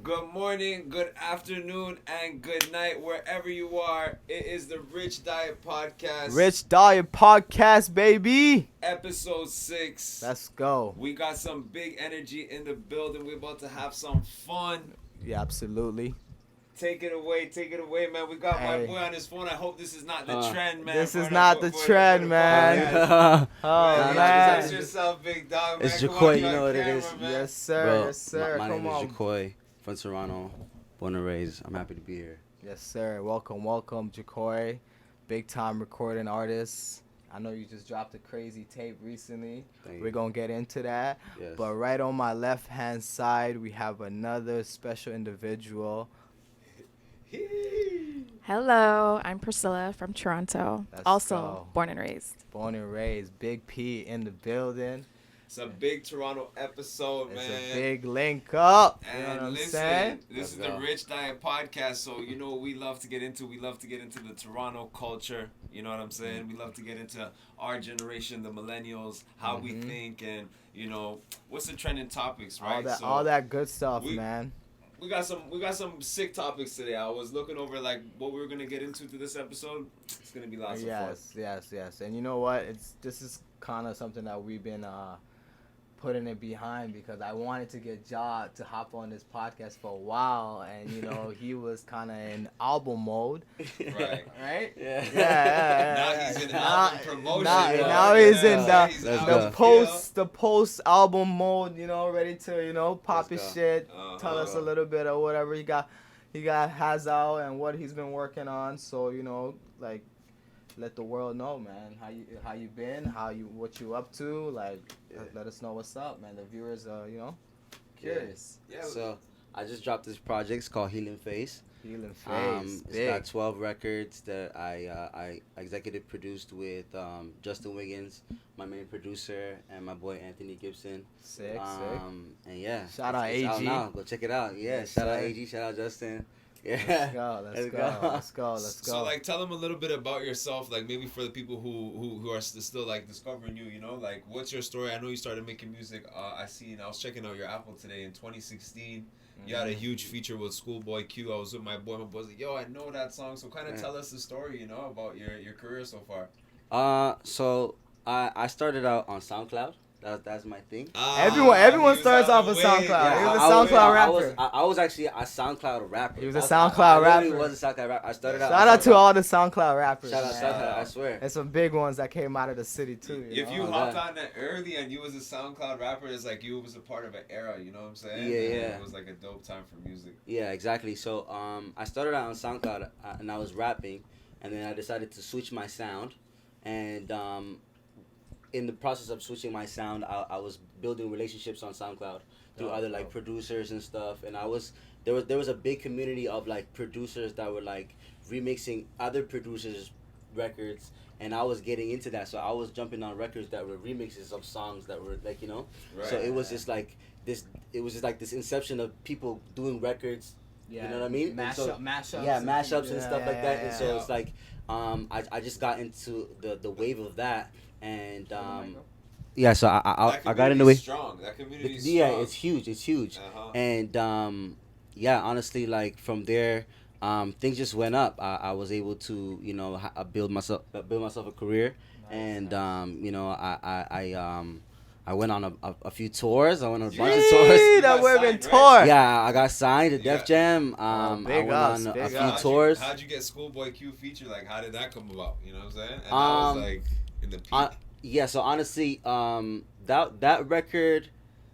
Good morning, good afternoon, and good night, wherever you are. It is the RichDiet Podcast. RichDiet Podcast, baby. Episode 6. Let's go. We got some big energy in the building. We're about to have some fun. Yeah, absolutely. Take it away, man. We got my Hey. boy on his phone. I hope this is not the trend, man. This is not the trend, man. Man, man. introduce yourself, big dog, man. It's Come on, JAHKOY, be you on know what it camera, is. man. Yes, sir. Bro, Yes, sir. My Come name on. is JAHKOY from Toronto, born and raised. I'm happy to be here. Yes, sir. Welcome, JAHKOY. Big time recording artist. I know you just dropped a crazy tape recently. Thank We're you. going to get into that. Yes. But right on my left-hand side, we have another special individual. Hello, I'm Priscilla from Toronto. Let's also go. born and raised. Born and raised. Big P in the building. It's a big Toronto episode, It's man. a big link up. You know what And I'm listen, saying? this is Let's the go. Rich Diet Podcast, so you know what we love to get into. We love to get into the Toronto culture. You know what I'm saying? We love to get into our generation, the millennials, how we Mhm. think, and you know what's the trending topics, right? All that good stuff, we- man. We got some sick topics today. I was looking over like what we were gonna get into this episode. It's gonna be lots of fun. Yes. And you know what? This is kind of something that we've been putting it behind because I wanted to get Ja to hop on this podcast for a while, and you know he was kind of in album mode, Right. right? Yeah. Now he's in album promotion. Now he's in He's Let's out go. the post album mode, you know, ready to pop Let's his go. shit, Uh-huh. tell us a little bit of whatever he got has out and what he's been working on. So like, let the world know, man, how you been, what you up to. Like, let us know what's up, man. The viewers are curious. Yeah. So I just dropped this project. It's called Healing Face. Healing Face, It's big. got 12 records that I executive produced with Justin Wiggins, my main producer, and my boy Anthony Gibson. Sick. And yeah, Shout out it's out AG. now. Go check it out. Yeah, Yes, shout out sir. AG. Shout out Justin. Yeah. Let's go. So like, tell them a little bit about yourself, like maybe for the people who are still like discovering you. You know, like what's your story? I know you started making music. I was checking out your Apple today in 2016. You had a huge feature with Schoolboy Q. I was with my boy. My boy's like, yo, I know that song. So kind of tell us the story, about your career so far. So I started out on SoundCloud. That's my thing. Everyone starts off with SoundCloud. He was a SoundCloud rapper. I was actually a SoundCloud rapper. He was a I SoundCloud literally rapper. was a SoundCloud rapper. I started out. Shout out to all the SoundCloud rappers. Shout out man. SoundCloud. I swear. And some big ones that came out of the city too. If you know? Oh, hopped that. on that early and you was a SoundCloud rapper, it's like you was a part of an era. You know what I'm saying? Yeah, And yeah. It was like a dope time for music. Yeah, exactly. So I started out on SoundCloud and I was rapping, and then I decided to switch my sound, and in the process of switching my sound, I was building relationships on SoundCloud through other like producers and stuff, and there was a big community of like producers that were like remixing other producers' records, and I was getting into that, so I was jumping on records that were remixes of songs that were like Right. so it was just like this. It was just like this inception of people doing records. Yeah, You know what I mean? And so- mashups. Yeah, mashups and stuff like that. And so yeah. it's like, I just got into the wave of that, and yeah, so I got into it. Strong. That community is Yeah, strong. it's huge, Uh-huh. and yeah, honestly, like from there, things just went up. I was able to build myself a career, and I went on a few tours. I went on a bunch of Yee, tours. that got women signed, tour. Yeah, I got signed to Yeah. Def Jam. Oh, I big went ups, on a big few ups. tours. How'd you get Schoolboy Q feature? Like, how did that come about? You know what I'm saying? And that was like in the peak. Yeah, so honestly, that record,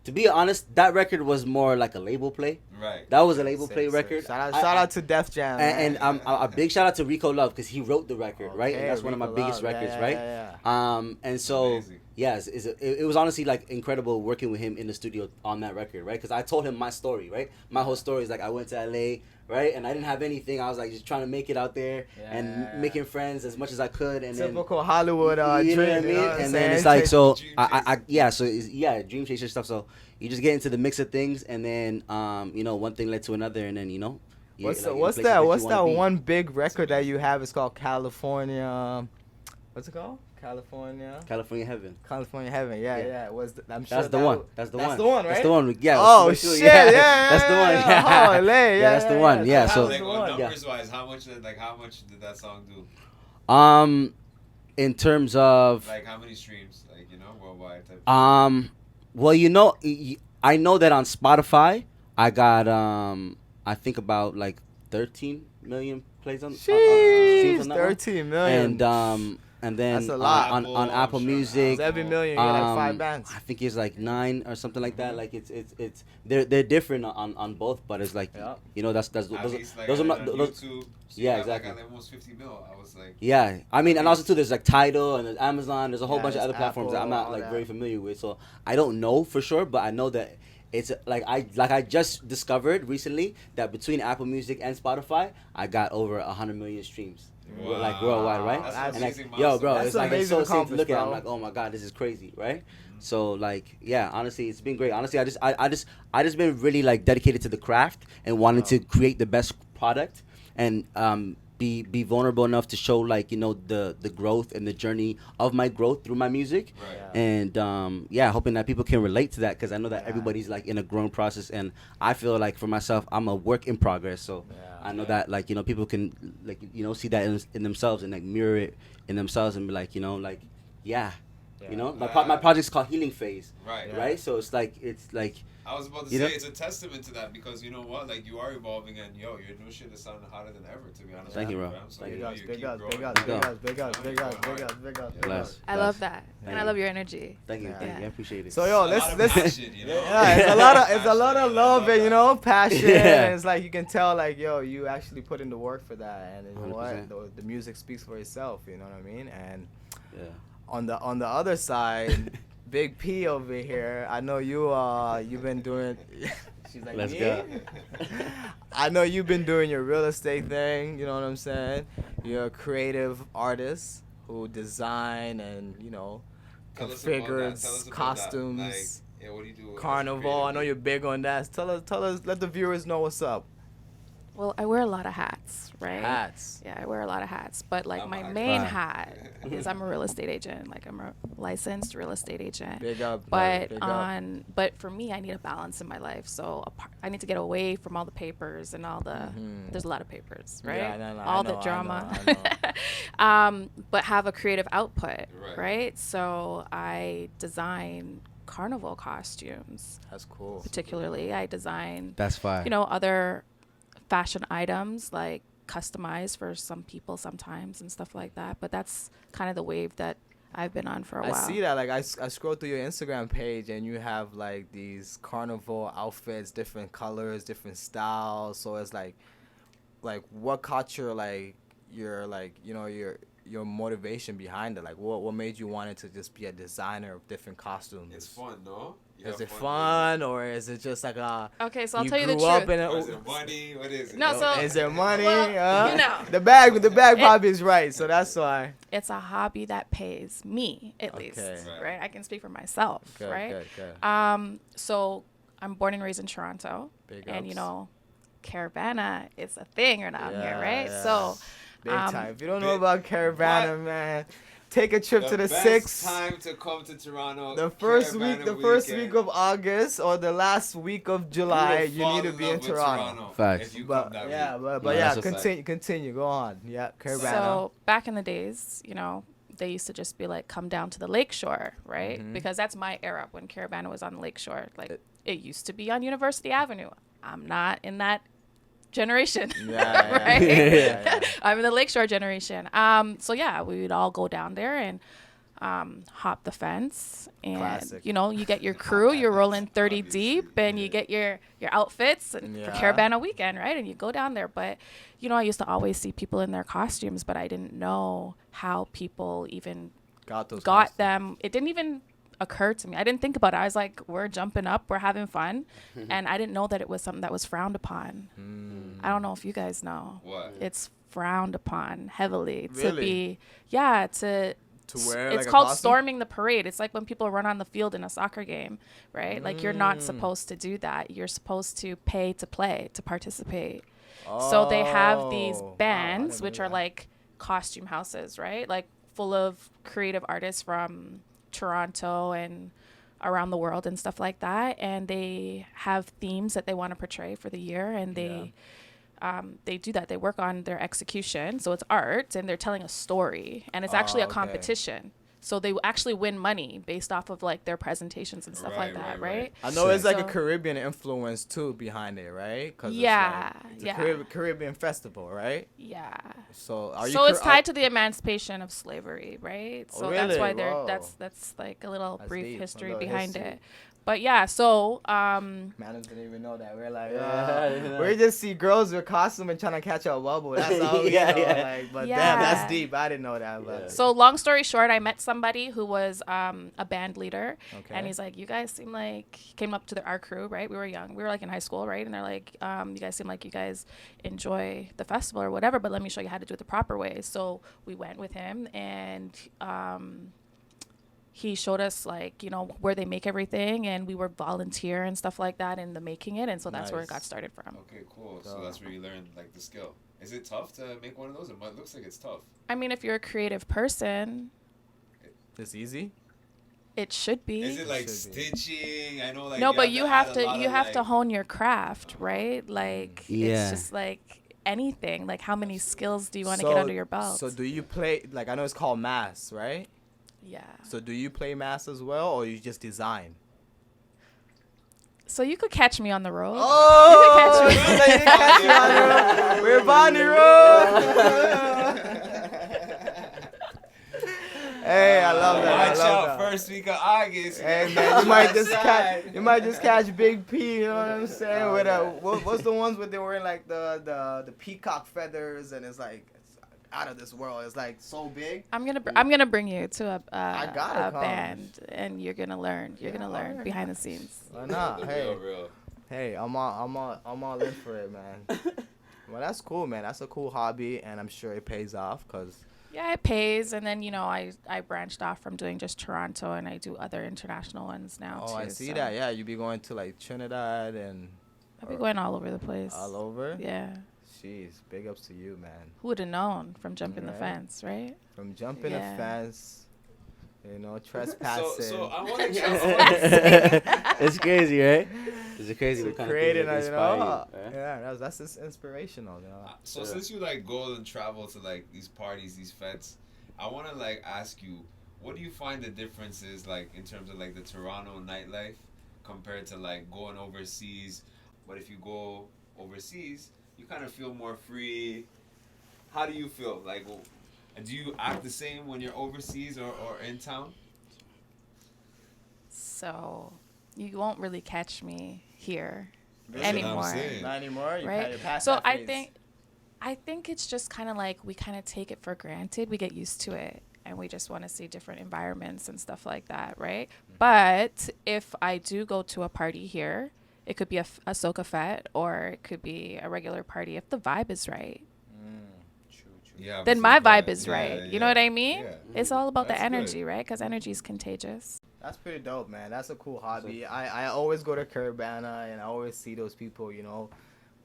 to be honest, that record was more like a label play. Right. That was a label play Sick. record. Shout out to Def Jam. And a big shout out to Rico Love because he wrote the record, right? Okay, And that's one of my Rico biggest Love. records, Yeah, right? yeah. And so Amazing. yes, it was honestly like incredible working with him in the studio on that record, right? Because I told him my story, right? My whole story is like I went to LA, right? And I didn't have anything. I was like just trying to make it out there and making friends as much as I could. And Typical Hollywood you know dream. what I mean? You know what I'm And saying? then it's like so Dream I yeah, so it's, yeah, dream chaser stuff. So you just get into the mix of things, and then one thing led to another, and then What's like, in what's places that? you What's wanna that be. one big record that you have? It's called California. What's it called? California. California Heaven. California Heaven. Yeah, Yeah. yeah. I'm sure That's the one. That's the one. That's the one, right? That's the one. Yeah. Oh let's do it. shit! Yeah, yeah, That's the one. yeah. Yeah. Holy, yeah, Yeah, that's the one. Yeah. that So was like the on one. numbers wise, how much did that song do? In terms of Like how many streams, like worldwide type. well, I know that on Spotify, I got I think about like 13 million plays on streams on that one. 13 million. And then That's a lot. on Apple Music, Every million, you get like 5 bands. I think it's like 9 or something like that. Like it's they're different on both, but it's like that's those are not those. YouTube, Yeah, exactly. Like almost 50 mil. I was like. Yeah, I mean, and also too, there's like Tidal and there's Amazon. There's a whole Yeah, bunch of there's other platforms that I'm Apple, not all like that. very familiar with, so I don't know for sure, but I know that it's like I just discovered recently that between Apple Music and Spotify, I got over 100 million streams. Wow. Like worldwide, right? That's That's an And amazing like, yo, bro, That's it's like it's amazing so insane to look at. I'm bro. like, oh my god, this is crazy, right? So like, yeah, honestly, it's been great. Honestly, I just been really like dedicated to the craft and wanting to create the best product and be vulnerable enough to show like the growth and the journey of my growth through my music. Right. And hoping that people can relate to that, because I know that everybody's like in a growing process, and I feel like for myself I'm a work in progress, so I know that like people can like see that in themselves and like mirror it in themselves and be like my project's called Healing Phase, right? So it's like I was about to say it's a testament to that, because you know what, like you are evolving, and your new shit is sounding hotter than ever, to be honest. Thank you, bro. So, Big you ups, keep big ups, growing. big ups, big ups, big ups, big ups, big ups, big ups, big Bless. ups. I love that, Thank and I you. love your energy. Thank you, Yeah. I appreciate it. So yo, A lot of let's passion, yeah, it's a lot of love and passion. Yeah. And it's like you can tell like you actually put in the work for that, and you know 100%. what, the music speaks for itself. You know what I mean? And Yeah. on the other side, Big P over here. I know you've been doing. She's like, Let's me? go. I know you've been doing your real estate thing. You know what I'm saying? You're a creative artist who design and Tell us about that. configures Tell us about costumes. that. Like, yeah, what do you do? as a Carnival. I know creative? you're big on that. Tell us. Let the viewers know what's up. Well, I wear a lot of hats, right? Hats. Yeah, I wear a lot of hats, but like I'm my a main Right. hat is I'm a real estate agent. Like I'm a licensed real estate agent. Big up. But big up. but for me, I need a balance in my life. So I need to get away from all the papers and all the. There's a lot of papers, right? Yeah, I know, all I the know, drama. I know. But have a creative output, Right. right? So I design carnival costumes. That's cool. Particularly, I design That's fine. other fashion items like customized for some people sometimes and stuff like that. But that's kind of the wave that I've been on for a I while. see that. Like I scroll through your Instagram page and you have like these carnival outfits, different colors, different styles. So it's like what caught your your motivation behind it? Like what made you want it to just be a designer of different costumes? It's fun, no? You Is have it fun or is it just like a? Okay, so I'll you tell you the grew up truth. in Or is it money? What is it? No, so- Is there money? Well, The bag probably is right, so that's why. It's a hobby that pays me, at least, Okay. right? I can speak for myself, Good, right? good. So I'm born and raised in Toronto, Big and ups. Caravana is a thing around here, Yeah, right? yeah. So Big time. If you don't know big- about Caravana, man, take a trip to the best 6th. time to come to Toronto. The first Caravana week of August or the last week of July, you need to be in Toronto. Facts. If you come But that yeah, week. but No, yeah, that's a fact. continue. Go on. Yeah, Caravana. So back in the days, they used to just be like, come down to the lakeshore, right? Mm-hmm. Because that's my era when Caravana was on the lakeshore. Like it used to be on University Avenue. I'm not in that generation. Yeah, right? yeah. I'm in the lakeshore generation. So yeah, we would all go down there and hop the fence, and Classic. you get your crew. You're rolling 30 deep, and you get your outfits for Yeah. Caravana weekend, right? And you go down there. But I used to always see people in their costumes, but I didn't know how people even Got those. got costumes. them. It didn't even occur to me. I didn't think about it. I was like, we're jumping up, we're having fun, and I didn't know that it was something that was frowned upon. I don't know if you guys know. What? It's frowned upon heavily to Really? be, yeah, to wear it's like a called costume? storming the parade. It's like when people run on the field in a soccer game, right? Like you're not supposed to do that. You're supposed to pay to play, to participate. So they have these Oh, wow, I bands, never which knew are that. like costume houses, right? Like full of creative artists from Toronto and around the world and stuff like that, and they have themes that they want to portray for the year, and they do that. They work on their execution, so it's art, and they're telling a story, and it's actually a competition. So they actually win money based off of like their presentations and stuff like that, right? I know it's like a Caribbean influence too behind it, right? Cause it's a Caribbean festival, right? Yeah. So it's tied to the emancipation of slavery, right? So that's why that's like a little brief history behind it. But yeah, so man didn't even know that. We're like, we just see girls with costume and trying to catch a bubble. That's all we know. Like, but damn, that's deep. I didn't know that. But. So long story short, I met somebody who was a band leader, and he's like, you guys seem like, came up to our crew, right? We were young. We were like in high school, right? And they're like, you guys seem like you guys enjoy the festival or whatever, but let me show you how to do it the proper way. So we went with him, and he showed us like, you know, where they make everything, and we were volunteer and stuff like that in the making it, and so that's where it got started from. Okay, cool. So that's where you learned like the skill. Is it tough to make one of those? It looks like it's tough. I mean, if you're a creative person, it's easy. It should be. Is it like stitching? I know, like no, but you have to hone your craft, right? Like it's just like anything. Like how many skills do you want to get under your belt? So do you play, like I know it's called mass, right? Yeah. So do you play mass as well, or you just design? So you could catch me on the road. Oh, you could catch me on the road. We're on the road. Hey, I love that. Watch out, first week of August. Hey man, you might just catch Big P. You know what I'm saying? With what's the ones where they wearing like the peacock feathers, and it's like out of this world. It's like so big. I'm gonna bring you to a band, and you're gonna learn. You're gonna learn behind the scenes. Why not? Hey, I'm all in for it, man. Well, that's cool, man. That's a cool hobby, and I'm sure it pays off, cause. Yeah, it pays, and then I branched off from doing just Toronto, and I do other international ones now too. Oh, I see that. Yeah, you be going to like Trinidad and. I'll be going all over the place. All over. Yeah. Jeez, big ups to you, man. Who would have known from jumping the fence, right? From jumping the fence, trespassing. So I want to jump. It's crazy, right? It's crazy. So creating, yeah, that's just inspirational. So since you like go and travel to like these parties, these fetes, I want to like ask you, what do you find the difference is like in terms of like the Toronto nightlife compared to like going overseas? But if you go overseas, you kind of feel more free. How do you feel? Like, do you act the same when you're overseas or in town? So you won't really catch me here anymore. Not anymore, right? So I think it's just kind of like we kind of take it for granted. We get used to it, and we just want to see different environments and stuff like that, right? Mm-hmm. But if I do go to a party here, it could be a soca fete, or it could be a regular party if the vibe is right. True. Yeah, then my vibe is right. You know what I mean? Yeah. It's all about That's the energy, good. right? Because energy is contagious. That's pretty dope, man. That's a cool hobby. I always go to Caribana, and I always see those people,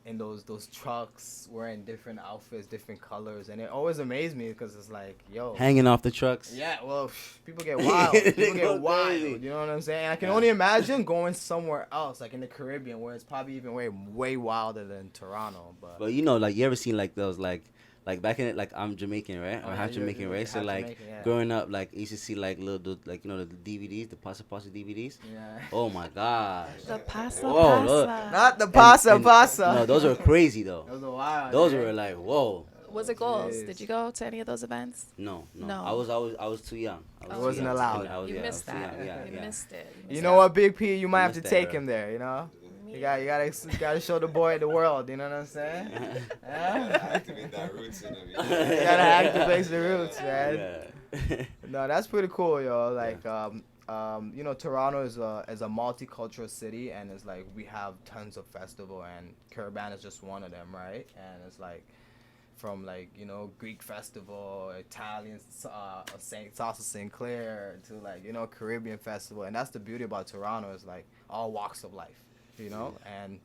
in those trucks wearing different outfits, different colors, and it always amazes me because it's like, yo, hanging off the trucks. Yeah, well, people get wild. People get wild. You know what I'm saying? I can only imagine going somewhere else, like in the Caribbean, where it's probably even way wilder than Toronto. But like you ever seen like those like back in it, like I'm Jamaican, right? Or half Jamaican, right? So like growing up, like you used to see like little like the DVDs, the Pasa DVDs. Yeah. Oh my gosh. The Pasa Pasa. Not the Pasa Pasa. No, those were crazy though. Those were wild. Those were like whoa. Was it goals? Did you go to any of those events? No. I was too young. I wasn't allowed. You missed that. You missed it. You know what, Big P? You might have to take him there. You gotta show the boy the world. You know what I'm saying? Activate that roots in him. You gotta activate the roots, man. Yeah. No, that's pretty cool, yo. Like, Toronto is a multicultural city, and it's like we have tons of festival, and Caribana is just one of them, right? And it's like from like Greek festival, Italian salsa Sinclair to like Caribbean festival, and that's the beauty about Toronto is like all walks of life. And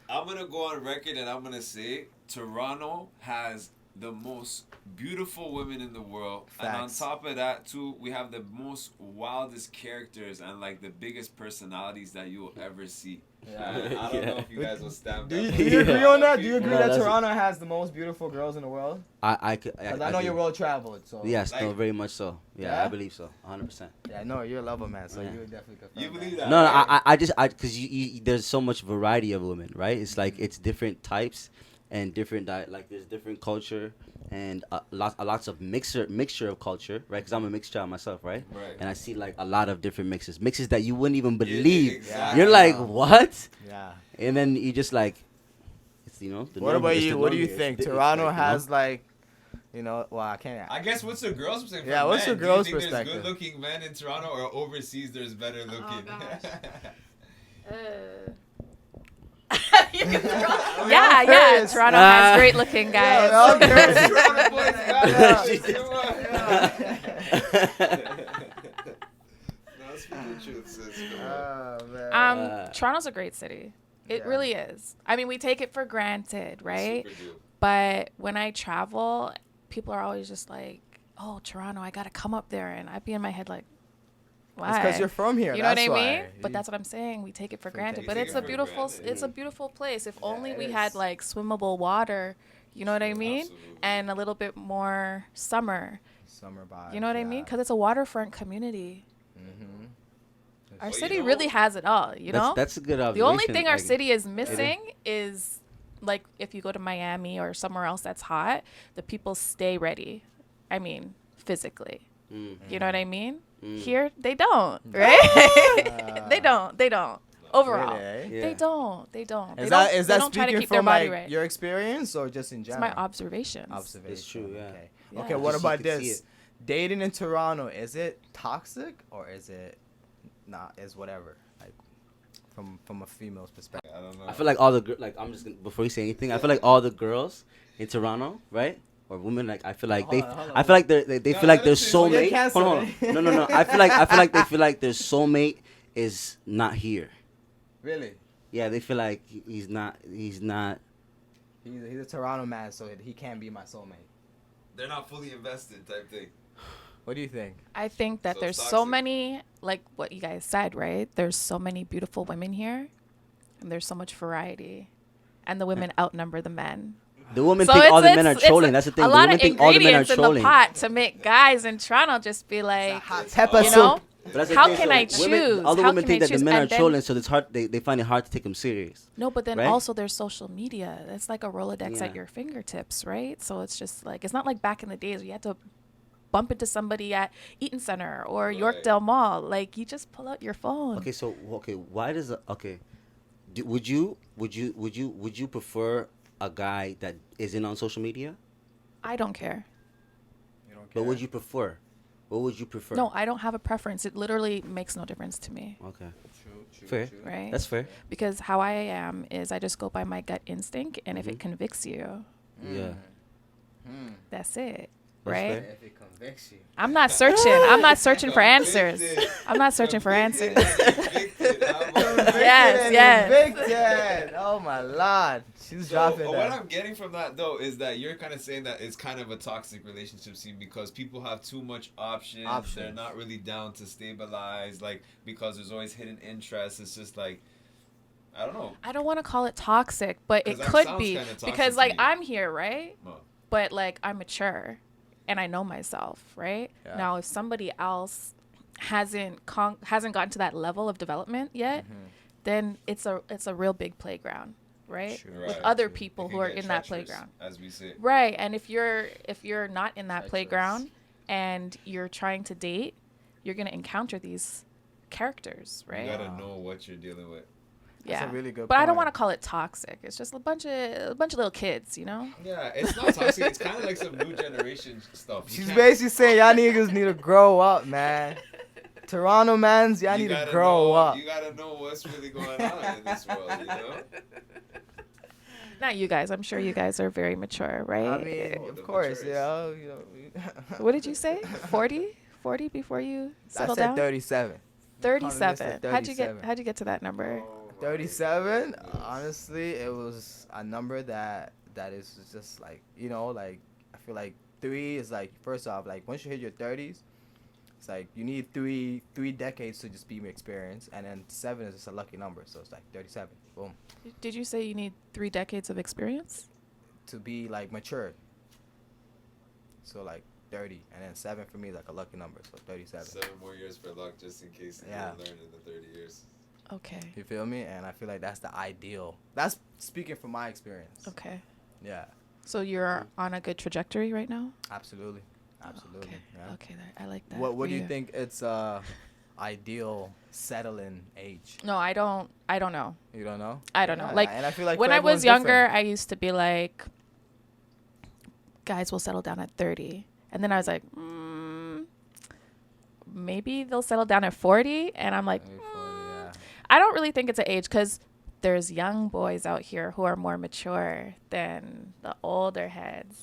I'm gonna go on record and I'm gonna say Toronto has the most beautiful women in the world. Facts. And on top of that, too, we have the most wildest characters and, like, the biggest personalities that you will ever see. Yeah. I don't know if you guys will stamp Do that. you agree on that? Do you agree No, that that's- Toronto has the most beautiful girls in the world? I know do. you're well traveled, so. Yes, no, Like- very much so. Yeah, Yeah? I believe so, 100%. Yeah, I know you're a lover, man. So Yeah. you would definitely confirm You believe that? No, right? I just because you there's so much variety of women, right? It's like it's different types and different like there's different culture and lots of mixture of culture, right? Because I'm a mixed child myself, right? Right. And I see like a lot of different mixes that you wouldn't even believe. exactly. You're like, Yeah. what? Yeah. And then you just like, it's the What norm- about it's the you? What do norm you here. think? It's Toronto like, has like, well, I can't. I guess what's the girl's perspective? Yeah, what's the girl's Do you think perspective? there's good-looking men in Toronto, or overseas there's better looking? Yeah, curious. Toronto has great looking guys. Yeah, I'm curious. Toronto boys, No, speak the truth, sis. Come on. Oh, man. Toronto's a great city. It Yeah. really is. I mean, we take it for granted, right? Super dope. But when I travel, people are always just like, "Oh, Toronto, I gotta come up there," and I'd be in my head like, "Why?" It's because you're from here. You know what that's I why. mean? But that's what I'm saying. We take it for granted. take But it it's for a beautiful, granted. it's a beautiful place. If only it we is. had like swimmable water. You know what I mean? Absolutely. And a little bit more summer. Summer vibe. You know what I mean? Because it's a waterfront community. Mm-hmm. Our Well, you city know- really has it all. You know. That's a good The observation. only thing our like- city is missing is like if you go to Miami or somewhere else that's hot, the people stay ready. I mean, physically. Mm. You know what I mean? Mm. Here they don't, right? they don't. Overall, Really, eh? Yeah. they don't. They don't. Is they don't, that they don't try to speaking keep their from body like right. your experience or just in It's general? my observations. Observation. It's true, yeah. Okay. Yeah. Okay. What Just so you about can see this? it. Dating in Toronto, is it toxic or is it not? Is whatever like from a female's perspective? I don't know. I feel like all the like I'm just gonna, before you say anything, I feel like all the girls in Toronto, right? Or women, like I feel like Hold on. I feel like they No, feel like their let's see. soulmate. You're Hold on, canceling. no. I feel like they feel like their soulmate is not here. Really? Yeah, they feel like he's not. He's a Toronto man, so he can't be my soulmate. They're not fully invested type thing. What do you think? I think that So there's it's so toxic. many, like what you guys said, right? There's so many beautiful women here, and there's so much variety, and the women outnumber the men. The women So think all the men are it's trolling. That's the thing. A The lot women of think all the men are ingredients in the trolling. pot to make guys in Toronto just be like, Hot pepper you know, soup. But that's the How thing, can so I women- choose? All the How women can think I that the choose? men are And then- trolling, so it's hard. They find it hard to take them serious. no, but then Right? also there's social media. It's like a Rolodex Yeah. at your fingertips, right? So it's just like, it's not like back in the days where you had to bump into somebody at Eaton Center or Right. Yorkdale Mall. Like, you just pull out your phone. Okay, so why does would you prefer a guy that isn't on social media? I don't care. You don't But would you prefer? What would you prefer? No, I don't have a preference. It literally makes no difference to me, Okay, True, fair. right? That's fair. Because how I am is I just go by my gut instinct, and if it Mhm. convicts you, Yeah. that's it, That's right? fair. If it convicts you. I'm not searching. I'm not searching for answers. I'm not searching for answers. Yes, yes. Convicted. Oh my lord. She's dropping What that. I'm getting from that though is that you're kind of saying that it's kind of a toxic relationship scene because people have too much options. They're not really down to stabilize, like because there's always hidden interests. It's just like I don't know. I don't want to call it toxic, but it 'Cause that could sounds be kinda toxic because to like me. I'm here, right? Well, But like I'm mature and I know myself, right? Yeah. Now if somebody else hasn't gotten to that level of development yet, then it's a real big playground, right? True. With Right. other It people can who are get in that treacherous, playground. as we say. Right. And if you're not in that Treacherous. playground and you're trying to date, you're going to encounter these characters, You right? gotta know what you're dealing with. That's Yeah. a really good But I don't point. want to call it toxic. It's just a bunch of little kids, you know? Yeah, it's not toxic. It's kind of like some new generation stuff. You She's can't- basically saying y'all niggas need to grow up, man. Toronto mans, y'all you need to gotta grow know, up. You gotta know what's really going on in this world, you know? Not you guys. I'm sure you guys are very mature, right? I mean, Oh, of the course, maturest. you know. What did you say? 40? 40 before you I settle said down? 37. 37. How'd you 37. get to that number? 37. Honestly, it was a number that is just like, like I feel like 3 is like, first off, like once you hit your 30s, it's like you need three decades to just be experienced, and then 7 is just a lucky number, so it's like 37. Boom. Did you say you need 3 decades of experience? To be like matured. So like 30, and then 7 for me is like a lucky number, so 37. 7 more years for luck, just in case you Yeah. don't learn in the 30 years. Okay. You feel me? And I feel like that's the ideal. That's speaking from my experience. Okay. Yeah, So you're on a good trajectory right now? absolutely. Absolutely. Okay. Yeah. Okay. I like that. What for do you think it's ideal settling age? No, I don't know. You don't know? I don't know. Yeah, Like, and I feel like when for I everyone's was younger, different. I used to be like, guys will settle down at 30. And then I was like, maybe they'll settle down at 40. And I'm like, Maybe 40, yeah. I don't really think it's an age because there's young boys out here who are more mature than the older heads,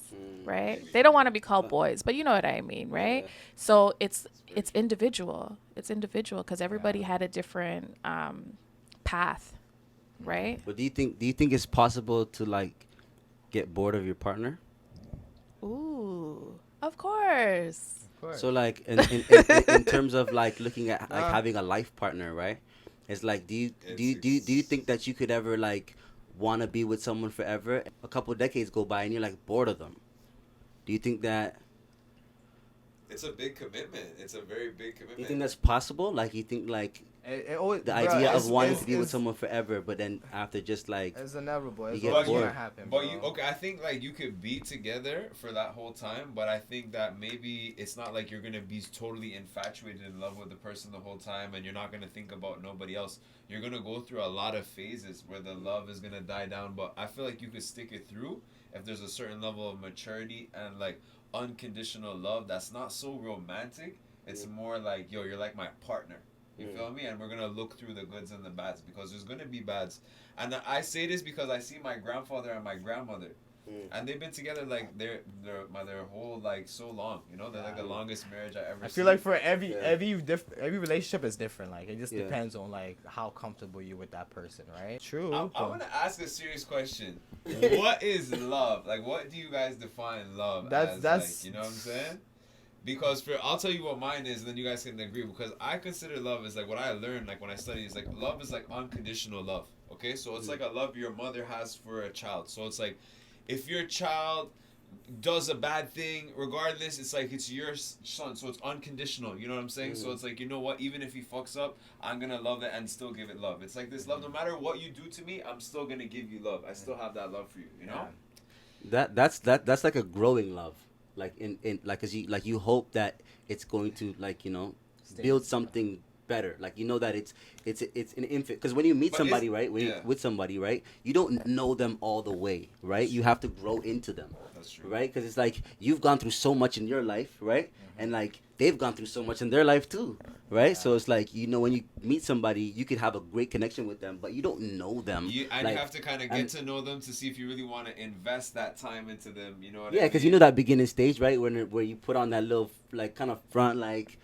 right? They don't want to be called boys, but you know what I mean, right? Yeah. So it's individual. It's individual because everybody had a different path, right? But do you think it's possible to like get bored of your partner? Ooh, of course. Of course. So like in terms of like looking at like having a life partner, right? It's like do you think that you could ever like want to be with someone forever? A couple decades go by and you're like bored of them. Do you think that? It's a big commitment. It's a very big commitment. You think that's possible? Like you think like It always, the bro, idea it's- of wanting it's- to be with it's- someone forever, but then after just like It's inevitable. It's You get always bored. gonna happen. But bro. you okay? I think like you could be together for that whole time, but I think that maybe it's not like you're gonna be totally infatuated in love with the person the whole time, and you're not gonna think about nobody else. You're gonna go through a lot of phases where the love is gonna die down, but I feel like you could stick it through if there's a certain level of maturity and like unconditional love that's not so romantic. It's more like, yo, you're like my partner. You feel me? And we're going to look through the goods and the bads because there's going to be bads. And I say this because I see my grandfather and my grandmother. And they've been together like their whole like so long, you know. They're like the longest marriage I ever. I seen. feel like for every relationship is different. Like it just Yeah. depends on like how comfortable you with that person, right? True. I but want to ask a serious question. What is love? Like, what do you guys define love as? That's like, you know what I'm saying? Because I'll tell you what mine is, and then you guys can agree. Because I consider love as like what I learned, like when I studied, is like love is like unconditional love. Okay, so it's like a love your mother has for a child. So it's like, if your child does a bad thing, regardless, it's like it's your son, so it's unconditional. You know what I'm saying? So it's like, you know what? Even if he fucks up, I'm gonna love it and still give it love. It's like this love. No matter what you do to me, I'm still gonna give you love. I still have that love for you. You know? that's like a growing love. Like in like, cause you hope that it's going to like, you know, build something better. Like, you know that it's an infant. Because when you meet somebody, right, when you're with somebody, right, you don't know them all the way, right? You have to grow into them. That's true. Right? Because it's like you've gone through so much in your life, right? And like they've gone through so much in their life too, right? Yeah. So it's like, you know, when you meet somebody, you could have a great connection with them, but you don't know them. And like, you have to kind of get to know them to see if you really want to invest that time into them. You know what I mean? Yeah, because you know that beginning stage, right? Where you put on that little like kind of front, like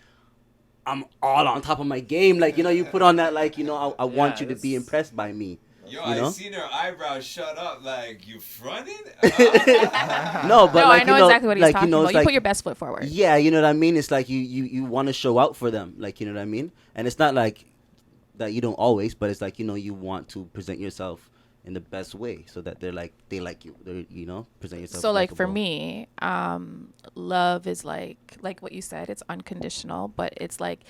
I'm all on top of my game. Like, you know, you put on that like, you know, I want you to be impressed by me. Yo, you know? I seen her eyebrows shut up. Like, you fronted? No, but no, like, I know you know, exactly what he's like, talking you know, about. it's You like, put your best foot forward. Yeah, you know what I mean? It's like you want to show out for them. Like, you know what I mean? And it's not like that you don't always, but it's like, you know, you want to present yourself in the best way so that they like you. They're, you know, present yourself. So like for likable. me, love is like what you said, it's unconditional, but it's like,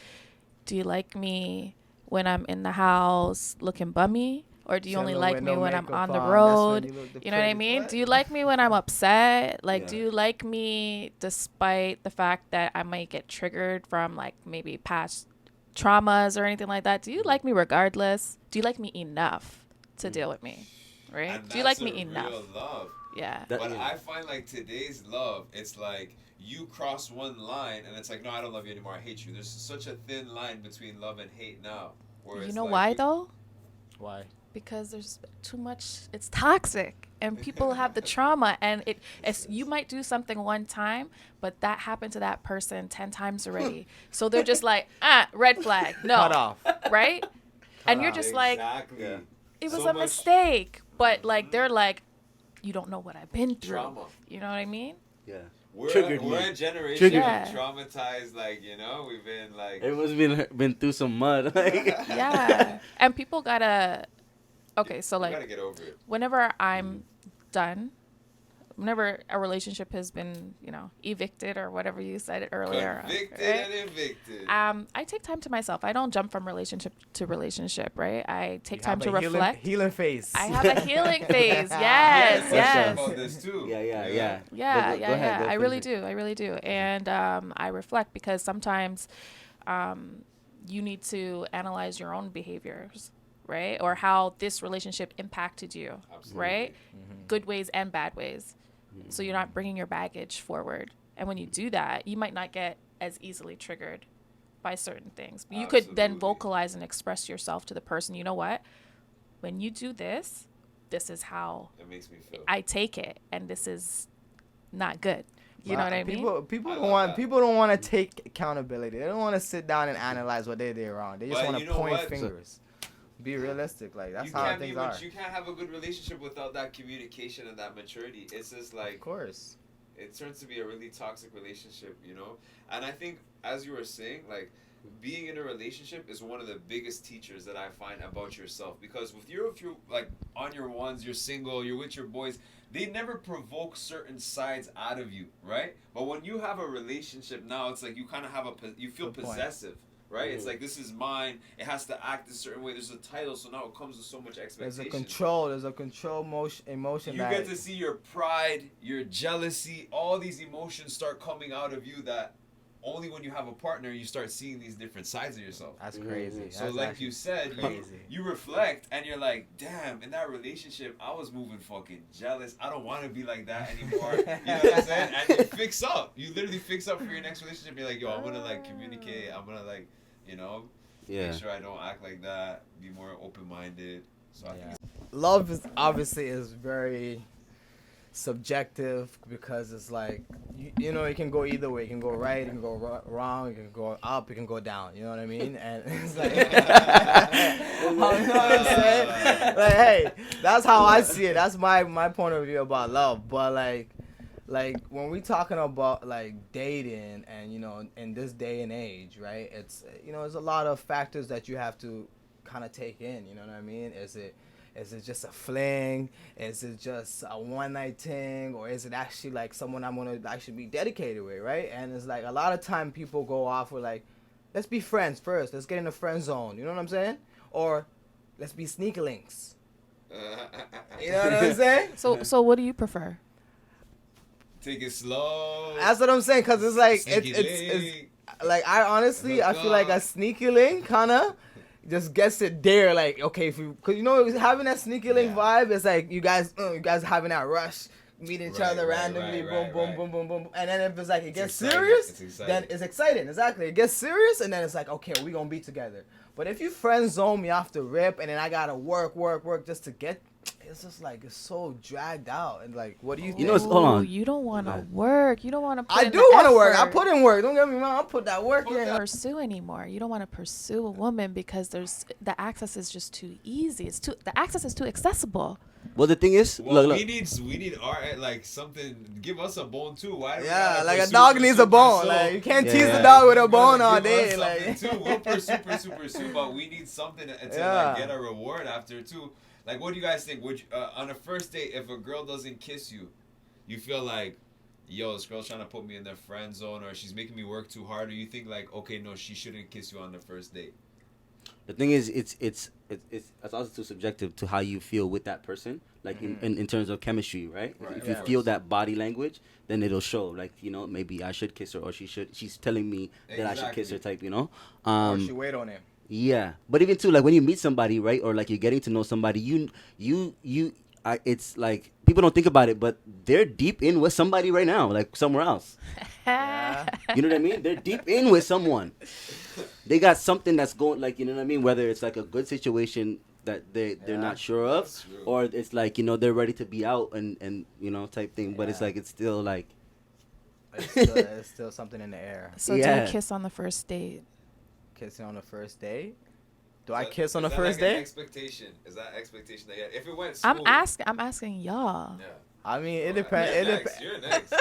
do you like me when I'm in the house looking bummy? Or do you only like me when I'm on the road? You know what I mean? Do you like me when I'm upset? Like, do you like me despite the fact that I might get triggered from like maybe past traumas or anything like that? Do you like me regardless? Do you like me enough to deal with me? Right? And Do you like that's me a enough? real love. Yeah. But I find like today's love, it's like you cross one line and it's like, no, I don't love you anymore. I hate you. There's such a thin line between love and hate now. Where You it's know like why though? Why? Because there's too much, it's toxic and people have the trauma, and it's you might do something one time, but that happened to that person 10 times already. So they're just like, red flag. No. Cut off. Right? And you're off. just like, Exactly. it was So a much mistake. But like they're like, you don't know what I've been through. Trauma. You know what I mean? Yeah. We're Triggered we're me. a generation Triggered me. traumatized. Like, you know, we've been like. Everyone's been through some mud. Like, Yeah. And people gotta. Okay, so You like, gotta get over it. whenever I'm done, whenever a relationship has been, you know, evicted or whatever you said earlier, Convicted right? and evicted. I take time to myself. I don't jump from relationship to relationship, right? I take You time have to a reflect. healing phase. I have a healing phase. Yeah, Yes, question yes. about this too. yeah. Yeah, But yeah, go ahead, yeah. go I really finish do. I really do. And I reflect because sometimes you need to analyze your own behaviors, right? Or how this relationship impacted you, Absolutely. right? Good ways and bad ways. So you're not bringing your baggage forward. And when you do that, you might not get as easily triggered by certain things. But you could then Absolutely. vocalize and express yourself to the person, you know what? When you do this, this is how It makes me feel. I take it, and this is not good. You know Well, what I mean? People I don't love want that. people don't want to take accountability. They don't want to sit down and analyze what they did wrong. They just But want you to know point what? fingers. Be realistic. Like that's You how can't be things are. you can't have a good relationship without that communication and that maturity. It's just Of like course. it turns to be a really toxic relationship, you know? And I think, as you were saying, like, being in a relationship is one of the biggest teachers that I find about yourself. Because if you're like, on your ones, you're single, you're with your boys, they never provoke certain sides out of you, right? But when you have a relationship now, it's like you kind of have you feel Good point. possessive. Right? It's Mhm. like, this is mine. It has to act a certain way. There's a title, so now it comes with so much expectation. There's a control emotion You that get to see your pride, your jealousy, all these emotions start coming out of you that only when you have a partner you start seeing these different sides of yourself. that's crazy. So That's like actually you said, crazy. you reflect and you're like, damn, in that relationship I was moving fucking jealous. I don't want to be like that anymore. You know what I'm saying? And you fix up. You literally fix up for your next relationship. You're like, yo, I'm gonna like communicate. I'm gonna like, you know, Yeah. make sure I don't act like that. Be more open-minded. So I think Love is obviously very subjective because it's like you know it can go either way. It can go right, it can go wrong, it can go up, it can go down. You know what I mean? And it's like, you know what I'm saying? Like, hey, that's how I see it. That's my point of view about love. But like when we talking about like dating and you know in this day and age, right? It's you know there's a lot of factors that you have to kind of take in. You know what I mean? Is it just a fling? Is it just a one night thing? Or is it actually like someone I'm gonna actually be dedicated with, right? And it's like a lot of time people go off with like, let's be friends first. Let's get in the friend zone. You know what I'm saying? Or let's be sneaker links. You know what I'm saying? So what do you prefer? take it slow. That's what I'm saying, cause it's like Sneaky it's link. like I honestly I feel like a sneaky link kinda just gets it there. Like okay, if you cause you know having that sneaky link vibe, it's like you guys having that rush, meeting each other randomly, boom, boom, boom, and then if it's like it gets serious, then it's exciting. Exactly, it gets serious, and then it's like okay, we gonna be together. But if you friend zone me off the rip, and then I gotta work just to get. It's just like it's so dragged out, and like, what do you think? You know, hold on. You don't want to work. You don't want to. I do want to work. I put in work. Don't get me wrong. I put that work in. Pursue anymore. You don't want to pursue a woman because the access is just too easy. The access is too accessible. Well, the thing is, Well, look. we need our like something. Give us a bone too. Why? Do we Yeah, gotta like a pursue, dog needs a bone. pursue? Like you can't Yeah. tease the dog with a You bone gotta all give day. us Like something, too. We'll pursue, but we need something to Yeah. like get a reward after too. Like, what do you guys think? Would you, on a first date, if a girl doesn't kiss you, you feel like, yo, this girl's trying to put me in the friend zone, or she's making me work too hard, or you think like, okay, no, she shouldn't kiss you on the first date? The thing is, it's also too subjective to how you feel with that person, like in terms of chemistry, right? Right, If you of feel course. that body language, then it'll show. Like, you know, maybe I should kiss her, or she's telling me that I should kiss her, type. You know. or she wait on him. Yeah, but even too, like when you meet somebody, right, or like you're getting to know somebody, it's like people don't think about it, but they're deep in with somebody right now, like somewhere else. Yeah. You know what I mean? They're deep in with someone. They got something that's going, like, you know what I mean? Whether it's like a good situation that they're not sure of, That's true. or it's like, you know, they're ready to be out and you know, type thing. But it's Yeah. like it's still like It's still something in the air. So do Yeah. you kiss on the first date? Kissing on the first date? Do I kiss Is on the that first like an date? expectation? Is that expectation that if it went I'm smooth? asking y'all. Yeah. I mean, it depends. You're next.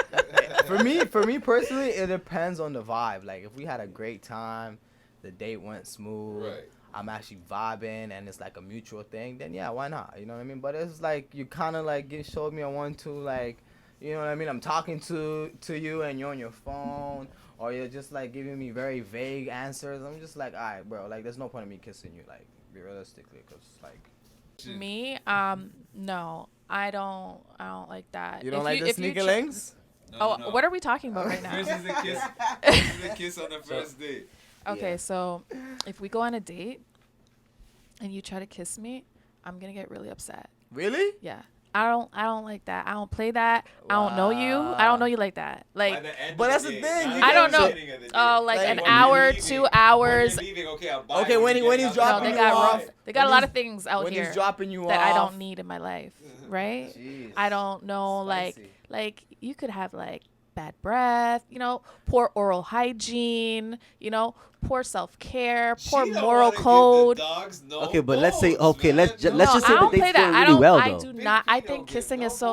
For me personally, it depends on the vibe. Like, if we had a great time, the date went smooth. Right. I'm actually vibing and it's like a mutual thing, then yeah, why not? You know what I mean? But it's like you kind of like showed me a 1-2, like, you know what I mean? I'm talking to you and you're on your phone, or you're just like giving me very vague answers. I'm just like, all right, bro, like there's no point in me kissing you, like, realistically, because like. Me, no, I don't like that. You don't like the sneaky links? No. What are we talking about right now? This is the kiss. This is the kiss on the first date. Okay, so if we go on a date and you try to kiss me, I'm gonna get really upset. Really? Yeah. I don't like that. I don't play that. I don't know you. I don't know you like that. Like, but that's the thing. I don't know. Oh, like an hour, 2 hours. Okay, when he's dropping they got a lot of things out when here he's dropping you that off. I don't need in my life, right? Jeez. I don't know, Spicy. like you could have like bad breath, poor oral hygiene, poor self-care, poor moral code. Okay, but let's say let's just say I don't that play they feel that. really well I though. do not. I think kissing is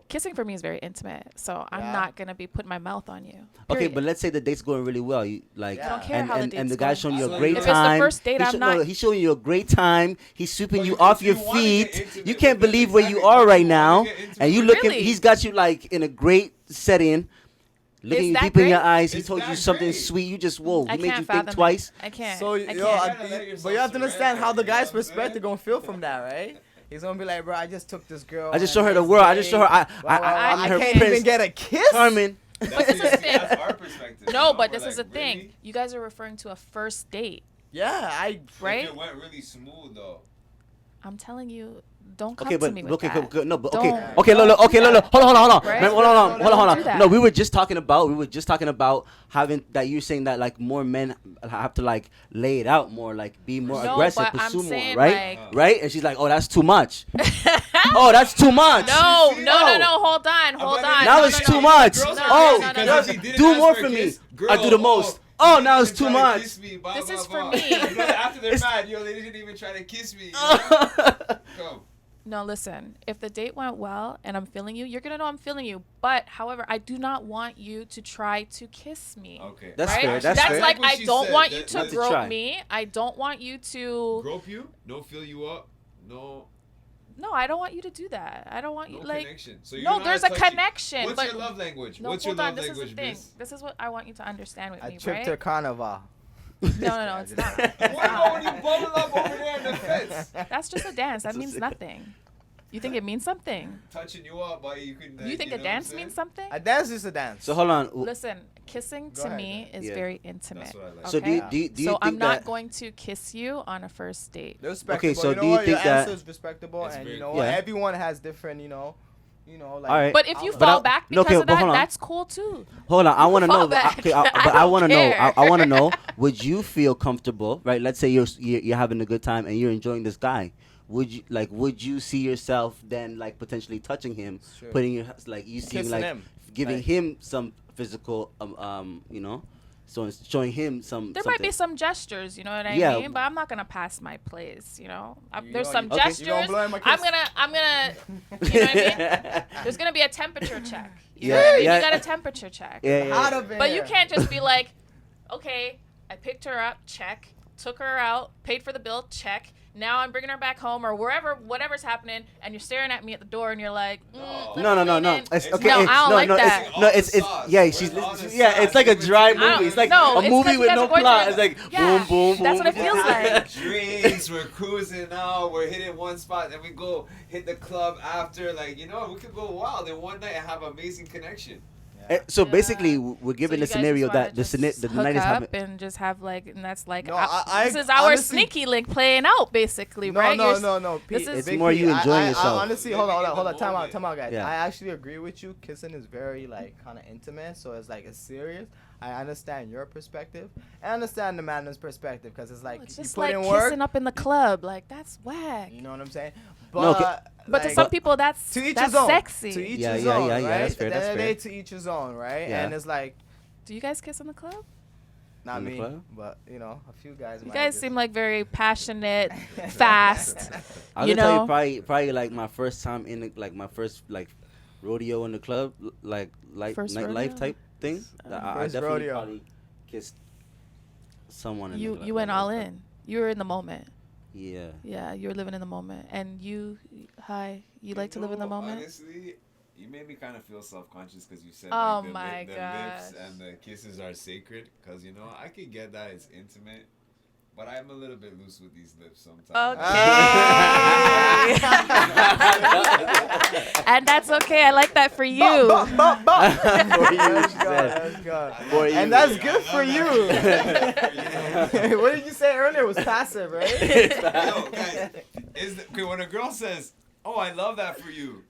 kissing for me is very intimate. So I'm Yeah. not gonna be putting my mouth on you. Okay, Period. but let's say the date's going really well. You like, I don't care how the and date's the guy's going. showing you a If great it's the time. first date, I'm not- He's showing you a great time. He's sweeping you off your you wanna get feet. intimate You with can't them, believe where you exactly. are right You wanna now, get intimate and you with looking. Really? He's got you like in a great setting. Looking you that deep in your great? eyes. He It's told you that something great. sweet. You just whoa. I He made can't you fathom think twice. It. I can't. So, I yo, can't. gotta let but yourself you have to understand how the surrender, you know guy's what I'm perspective saying? gonna feel from that, right? He's gonna be like, bro, I just took this girl. I just on showed her a the nice world. I just showed her. date. I'm I her can't prince. even get a kiss. Carmen. But this is the thing. That's our perspective. No, you know? but We're this is like, the thing. really? You guys are referring to a first date, Yeah, right? If it went really smooth though. I'm telling you, don't come Okay, to but me with okay, that. no, but Don't- okay, look, hold on, Right? Man, hold on. Don't do that. No, we were just talking about having that. You're saying that like more men have to like lay it out more, like be more No, aggressive, but I'm pursue more, saying, right? like- Right? And she's like, oh, that's too much. Oh, that's too much. No, See? Hold on. Now No, it's no, too no. much. No, Oh, no, no, Because no. if he didn't do ask more for for a me. kiss, I do the most. Oh, you now didn't it's too even try to much. kiss me, blah, This blah, is for blah. me. You know, after they're It's- mad, yo, they didn't even try to kiss me. You know? Come. No, listen. If the date went well and I'm feeling you, you're gonna know I'm feeling you. But however, I do not want you to try to kiss me. Okay. That's right? fair. That's fair. like what I she don't said. want you That- to that's- to try. grope me. I don't want you to. Grope you? No, fill you up. No. No, I don't want you to do that. I don't want you No like. connection. So you're No, not there's a touchy. connection. What's but your love language? No, What's your hold on. love This is the language, thing. miss? This is what I want you to understand with I me, tripped right? her carnival. No, it's not. It's What about when not. you bubble up over there in the fence? That's just a dance. That means nothing. You think it means something? Touching you up, but you can. You think know a what dance I'm means saying? something? A dance is a dance. So hold on. Listen, kissing Go to ahead, me is Yeah. very intimate. That's what I like. So okay? do you So think I'm not that? going to kiss you on a first date. Respectable. Okay, so you know do you what? think Your that- answer is respectable, It's and very you know cool. what? Yeah. Everyone has different, like. All right. But if you But fall I- back no, because okay, of but that, hold on. that's cool too. Hold on, I want to Fall know. back. Okay, I but I don't want to know. care. I want to know. Would you feel comfortable, right? Let's say you're having a good time and you're enjoying this guy. Would you see yourself then like potentially touching him, Sure. putting your like you seeing Kissing like him. giving Like- him some physical so it's showing him some. There something. might be some gestures, you know what I Yeah. mean? But I'm not gonna pass my place, you know. You There's know, some you- Okay. gestures. You gonna blow him a I'm kiss? gonna, you know what I mean? There's gonna be a temperature check. You know Yeah, what I mean? yeah. You got a temperature check. Yeah, yeah. Hot up in But you here. can't just be like, okay, I picked her up, check. Took her out, paid for the bill, check. Now I'm bringing her back home or wherever, whatever's happening, and you're staring at me at the door, and you're like, let me No. lean in. It's It's okay. No, I don't no, like no, that. It's, no, it's yeah. Where's She's all the yeah. It's sauce? like a Give it dry to me. movie. It's like No, a it's movie 'cause you with guys no are going plot. through It's like yeah, boom, boom, boom. that's what it feels like. Drinks, we're cruising now, we're hitting one spot, then we go hit the club after, like, you know, we could go wild in one night and have amazing connection. So Yeah. basically, we're given So the you guys scenario just wanna that the just the hook night is up happening. and just have like, and that's like, No, I this is our honestly- sneaky link playing out, basically, No, right? no. This Pete, is- Big more Pete, you enjoying I yourself. honestly, Living hold in on. the Time moment. out, guys. Yeah. I actually agree with you. Kissing is very like kind of intimate, so it's like it's serious. I understand your perspective. I understand the man's perspective because it's like It's you just put like in work. kissing up in the club, like that's whack. You know what I'm saying? No, okay. But to like, some people, that's to each that's his own. sexy. To each Yeah, his yeah, own, yeah, right? yeah, that's fair, At the that's end of the fair. day, to each his own, right? Yeah. And it's like Do you guys kiss in the club? not In the me, club? but you know, a few guys. You might guys just- seem like very passionate, fast. I You can tell know? you probably like my first time in like my first like rodeo in the club, like First nightlife rodeo? type thing. I First definitely rodeo. probably kissed someone. In the You went nightlife all club. in. You were in the moment. Yeah. Yeah, you were living in the moment. And you like to live in the moment? Honestly, you made me kind of feel self-conscious because you said Oh like, my the lips gosh. and the kisses are sacred. Because, you know, I could get that it's intimate. But I'm a little bit loose with these lips sometimes. Okay. And that's okay. I like that for you. For you, Let's she go, said. let's go. For you. And that's I good love for you. that. What did you say earlier? It was passive, right? Yo, guys, okay, when a girl says, "Oh, I love that for you,"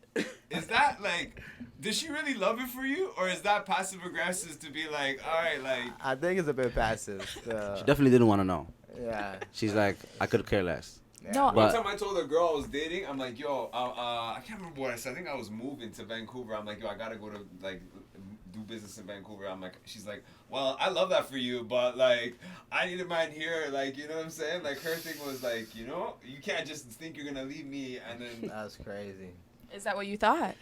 is that like, does she really love it for you, or is that passive aggressive to be like, all right, like? I think it's a bit passive. She definitely didn't want to know. Yeah. She's like, I could care less. No, But- One time I told a girl I was dating, I'm like, yo, I can't remember what I said. I think I was moving to Vancouver. I'm like, yo, I gotta go to like do business in Vancouver. I'm like, she's like, well, I love that for you, but like, I need a man here. Like, you know what I'm saying? Like, her thing was like, you know, you can't just think you're gonna leave me and then. That's crazy. Is that what you thought?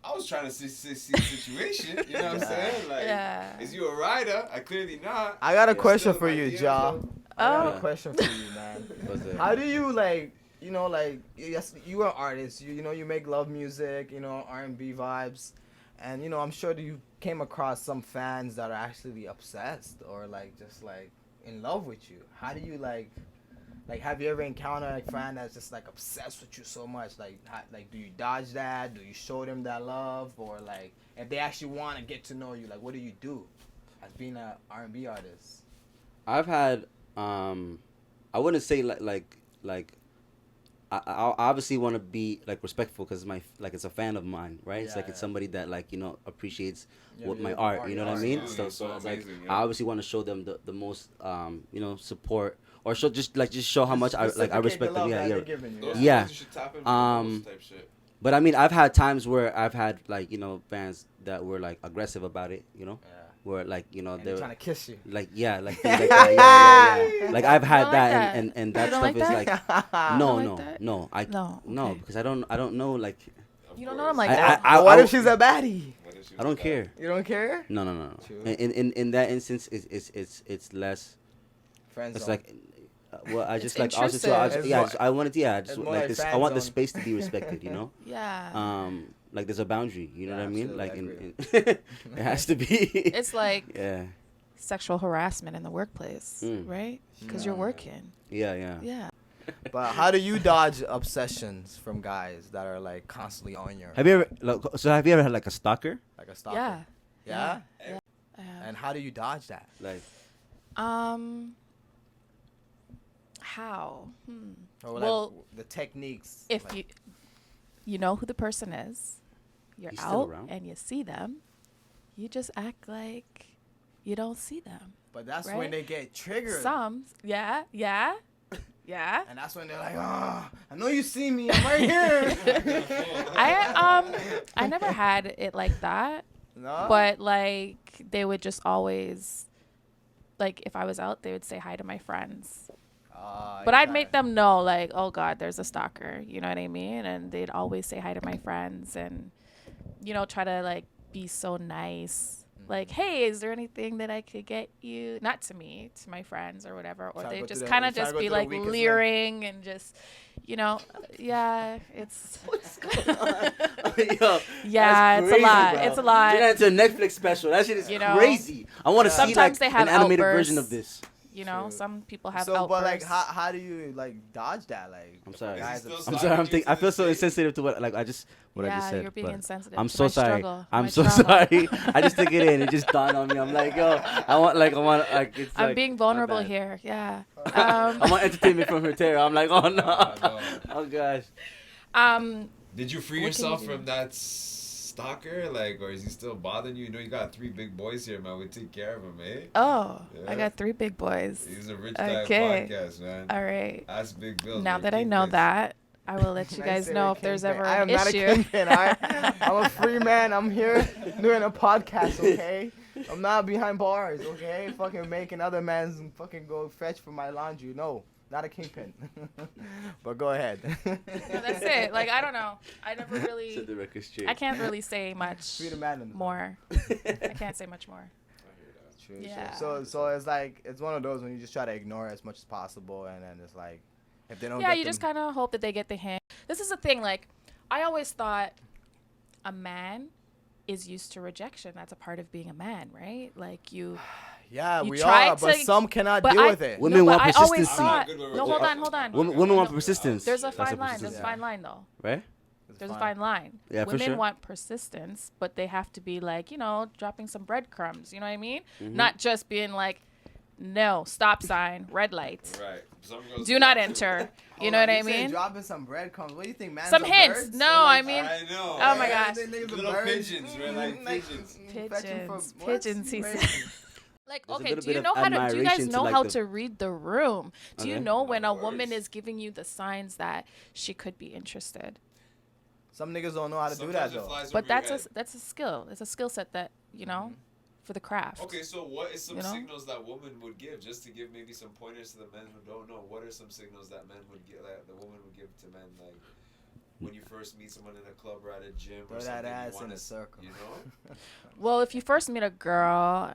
I was trying to see the situation. You know what I'm saying? Like, Yeah. is you a rider? I clearly not. I got a You're question still for my you, DM, Ja. bro. I got Oh. a question for you, man. What's it? How do you like, you know, like, yes, you are an artist. You know, you make love music, you know, R&B vibes, and you know, I'm sure that you came across some fans that are actually obsessed or like just like in love with you. How do you like, have you ever encountered a fan that's just like obsessed with you so much? Like, like, do you dodge that? Do you show them that love, or like, if they actually want to get to know you, like, what do you do as being an R&B artist? I've had I wouldn't say like I obviously want to be like respectful because it's a fan of mine, right? It's like it's somebody that like, you know, appreciates what my art, you know what I mean? Absolutely. So it's like Amazing, yeah. I obviously want to show them the most you know, support, or just show how much I respect them. Yeah, yeah. Those Yeah. things you should tap in for Um, those type shit. But I mean, I've had times where I've had like, you know, fans that were like aggressive about it, you know, where like, you know, And they're they're trying to kiss you. like, yeah, like, things like that, yeah. Like I've had don't like that, that. and You that don't stuff like is that? like, Ah. no, like no, that? no, No, okay. because I don't know, like, Of You don't know course. them like I- that. But what if she's a baddie? What if she I don't was bad? care. You don't care? No. True. In that instance, it's less. Friend It's zone. like, well, I It's just like also too. intrusive. I wanted, I just It's more like like this. fan I want the zone. space to be respected, you know. Yeah. Like there's a boundary, you know Yeah, what I mean? absolutely, Like it has to be. It's like yeah, sexual harassment in the workplace, Mm. right? Because you're working. yeah. Yeah. But how do you dodge obsessions from guys that are like constantly on your Have you ever? Have you ever had like a stalker? like a stalker? Yeah. Yeah? I have. And how do you dodge that? Like, How? Or like Well, the techniques. If like, you know who the person is, you're He's still out around? and you see them, you just act like you don't see them. But that's right? when they get triggered. Yeah. And that's when they're like, oh, I know you see me. I'm right here. I never had it like that, No? but like they would just always, like if I was out, they would say hi to my friends. But I'd make them know, like, oh God, there's a stalker. You know what I mean? And they'd always say hi to my friends and, you know, try to like be so nice. Like, hey, is there anything that I could get you? Not to me, to my friends or whatever. Or Try to they go just through the- kind of try to just go be through the like weakest link. leering and just, you know, yeah, it's. what's going on? Yo, Yeah, that's it's a lot. crazy, bro. It's a lot. Turn that into a Netflix special. That shit is You know? crazy. I want to see Sometimes like they have an animated outbursts. version of this. You know, True. some people have So, outbursts. but like, how do you like dodge that? Like, I'm sorry. guys Is he are- still I'm sorry. stalking you to I feel this so day? insensitive to what I just You're being but insensitive. I'm to so my sorry. struggle, I'm my so trauma. sorry. I just took it in. It just dawned on me. I'm like, yo, I want like it's I'm like, being my vulnerable bad. here. Yeah. I want entertainment from her terror. I'm like, oh no. no. Oh gosh. Did you free What can you yourself do? from that stalker? Like, or is he still bothering you? You know, you got 3 big boys here, man. We take care of him, eh? Oh, Yeah. I got 3 big boys. He's a RichDiet Okay. Podcast, man. All right. Ask Big Bill. Now that I know that, I will let you Nice guys say know a if there's kingpin. ever I am an not a issue. kingpin. I'm a free man. I'm here doing a podcast, okay? I'm not behind bars, okay? Fucking making other man's fucking go fetch for my laundry. No, not a kingpin. But go ahead. No, that's it. Like, I don't know. I never Set really. the record straight. I can't really say much Be the man in the more. I can't say much more. True. Yeah. So it's like it's one of those when you just try to ignore it as much as possible, and then it's like if they don't. Yeah, get you them, just kind of hope that they get the hint. This is the thing. Like, I always thought a man is used to rejection. That's a part of being a man, right? Like you. Yeah, you we try are, but to- some cannot but deal I- with it. Women no, want but I always persistence. thought. I'm not good with No, hold on, hold on. Women want persistence. There's a That's fine line. persistence. There's a fine line, though. Right? There's a fine line. Yeah, for Women sure. want persistence, but they have to be like, dropping some breadcrumbs. You know what I mean? Mm-hmm. Not just being like, no, stop sign, red light. Right. Some girls Do not enter. You know what I mean? Dropping some breadcrumbs. What do you think, man? Some hints. Birds? No, Or like- I mean, I know. oh my gosh. Little pigeons, right? Like pigeons. Fetching from- Pigeons. what? Pigeons, he Crazy. said. Like, There's a okay, little do you bit know of how to? Do you guys admiration to, know like, how the- to read the room? Do you Okay. know when a Of woman course. is giving you the signs that she could be interested? Some niggas don't know how to do Sometimes that it though. flies But over your that's head. that's a skill. It's a skill set that for the craft. Okay, so what is some You know? signals that women would give, just to give maybe some pointers to the men who don't know? What are some signals that men would give, that the woman would give to men, like when you first meet someone in a club or at a gym Throw or that something? ass you in wanna, a circle. You know? Well, if you first meet a girl,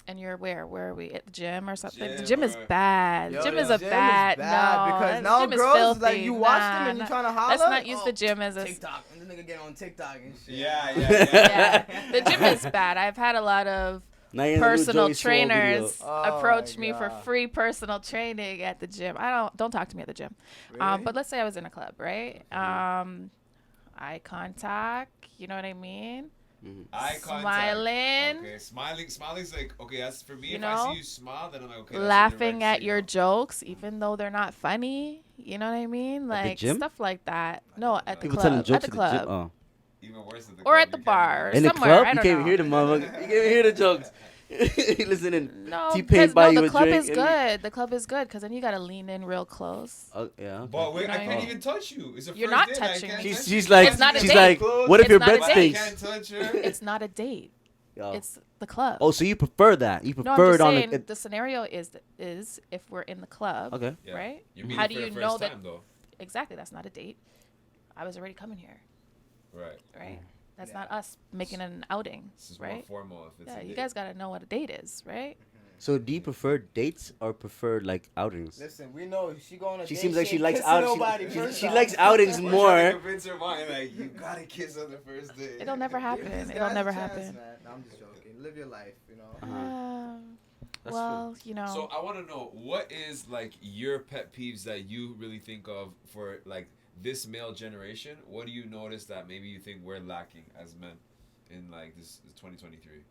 and you're where are we at the gym or something? The gym is Gym or- bad. Yo, Gym the is a gym is bad. bad No, because the now gym is girls filthy. like you watch them and you Nah, trying to holler. Let's not use the gym as a. TikTok. And the nigga get on TikTok and shit. Yeah. Yeah, the gym is bad. I've had a lot of Now you're in the new personal Joey Swole video. trainers Oh approach my me for God. free personal training at the gym. Don't talk to me at the gym. Really? But let's say I was in a club, right? Eye contact, you know what I mean? Eye contact. Smiling. Okay, smiling's like, okay, that's for me. You If I know? see you smile, then I'm like, okay. That's Laughing the right at your signal. jokes, even though they're not funny. You know what I mean? the Like gym? stuff like that. No, at the People club. telling At jokes the at club. the gym. Oh. Even worse at the Or club, at the you can't bar. even- In the somewhere, club, I you don't can't even know. hear the motherfucker. You can't even hear the jokes. You listening. No, T-Pain because buy no, you the a club drink is and- good. The club is good because then you gotta lean in real close. Oh, yeah. Okay. But wait, You know I what I can't mean? even touch you. It's a You're first not date, touching I can't me. touch She's you. like, It's not a she's date. like, what if It's your not a breath date. I stinks? can't touch her. It's not a date. Yo. It's the club. Oh, so you prefer that? You No, prefer I'm it just on saying a, the scenario is if we're in the club, Okay. Yeah. right? You're meeting How for do the you first know that? time, though. Exactly, that's not a date. I was already coming here, Right. right? That's Yeah. not us making an outing, This is more right? formal if it's Yeah, a you date. guys gotta know what a date is, right? So do you prefer dates or prefer like outings? Listen, we know she going on a She date, seems like she ain't likes kissing outings. nobody She first off. likes outings We're trying to more. convince her mind, like, you gotta kiss on the first date. It'll never Give happen. these It'll guys never a chance, happen. Man. No, I'm just joking. Live your life, you know. That's Well, you know, So I want to know, what is like your pet peeves that you really think of for like this male generation? What do you notice that maybe you think we're lacking as men in like this 2023?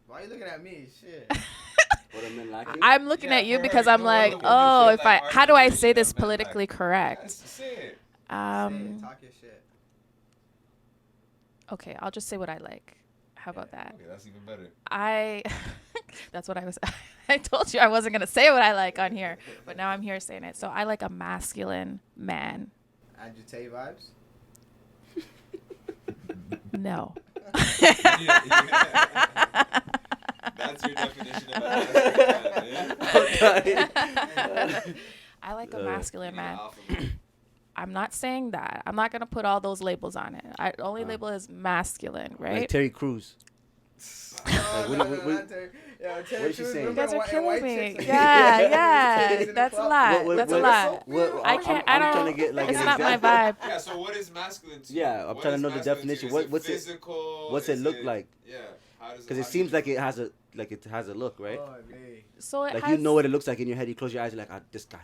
Why are you looking at me? Shit. What am I lacking? I'm looking Yeah, at you for her, because you I'm know, what like, do you oh, feel if like our how do I generation say this have men politically lack? correct? Yes, say it. Say it. Talk your shit. Okay, I'll just say what I like. How about that? Okay, that's even better. That's what I was. I told you I wasn't gonna say what I like on here, but now I'm here saying it. So I like a masculine man. Agitate vibes. No. That's your definition of a masculine man, I like a Uh, masculine yeah? man. Alpha man. I'm not saying that. I'm not gonna put all those labels on it. The only label is masculine, Like right? Terry Crews. Oh, what- no, what- no, not Terry. Yo, Terry what is she Crews, saying? You remember guys are white- killing white me. chicks? Yeah, Titties yeah. in the That's a club? lot. That's a lot. I can't. I I'm don't. trying to get, like, it's an not my example. vibe. Yeah, so what is masculine to you? Yeah, I'm What trying to is know the masculine definition. to you? Is What's it- physical? what's it Is look like? Yeah. Because it seems like it has a look, right? Oh, nee. So it Like has. you know what it looks like in your head. You close your eyes, you're like, this guy.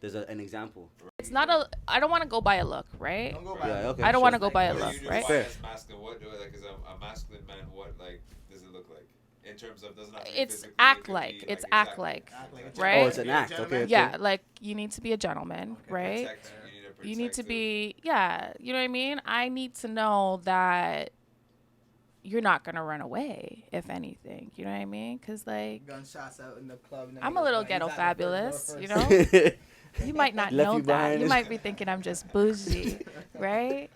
There's an example. It's not a. I don't want to go by a look, right? Don't go by Yeah, it. okay. I don't sure. want to go by a What do look, you right? define Fair. as masculine? What do like is a masculine man? What like does it look like in terms of doesn't have to be It's physically, act it could like. be, It's like, act exactly. like. Act like a Right? gentleman. Oh, it's an You're a act, gentleman? okay. Yeah, like you need to be a gentleman, right? Protect, You need to protect be. Yeah, you know what I mean. I need to know that you're not gonna run away, if anything. You know what I mean? Because like Gunshots out in the club. I'm a little He's ghetto out the fabulous, front you door know. first. You might not Left know you that. behind You is- might be thinking I'm just bougie, right?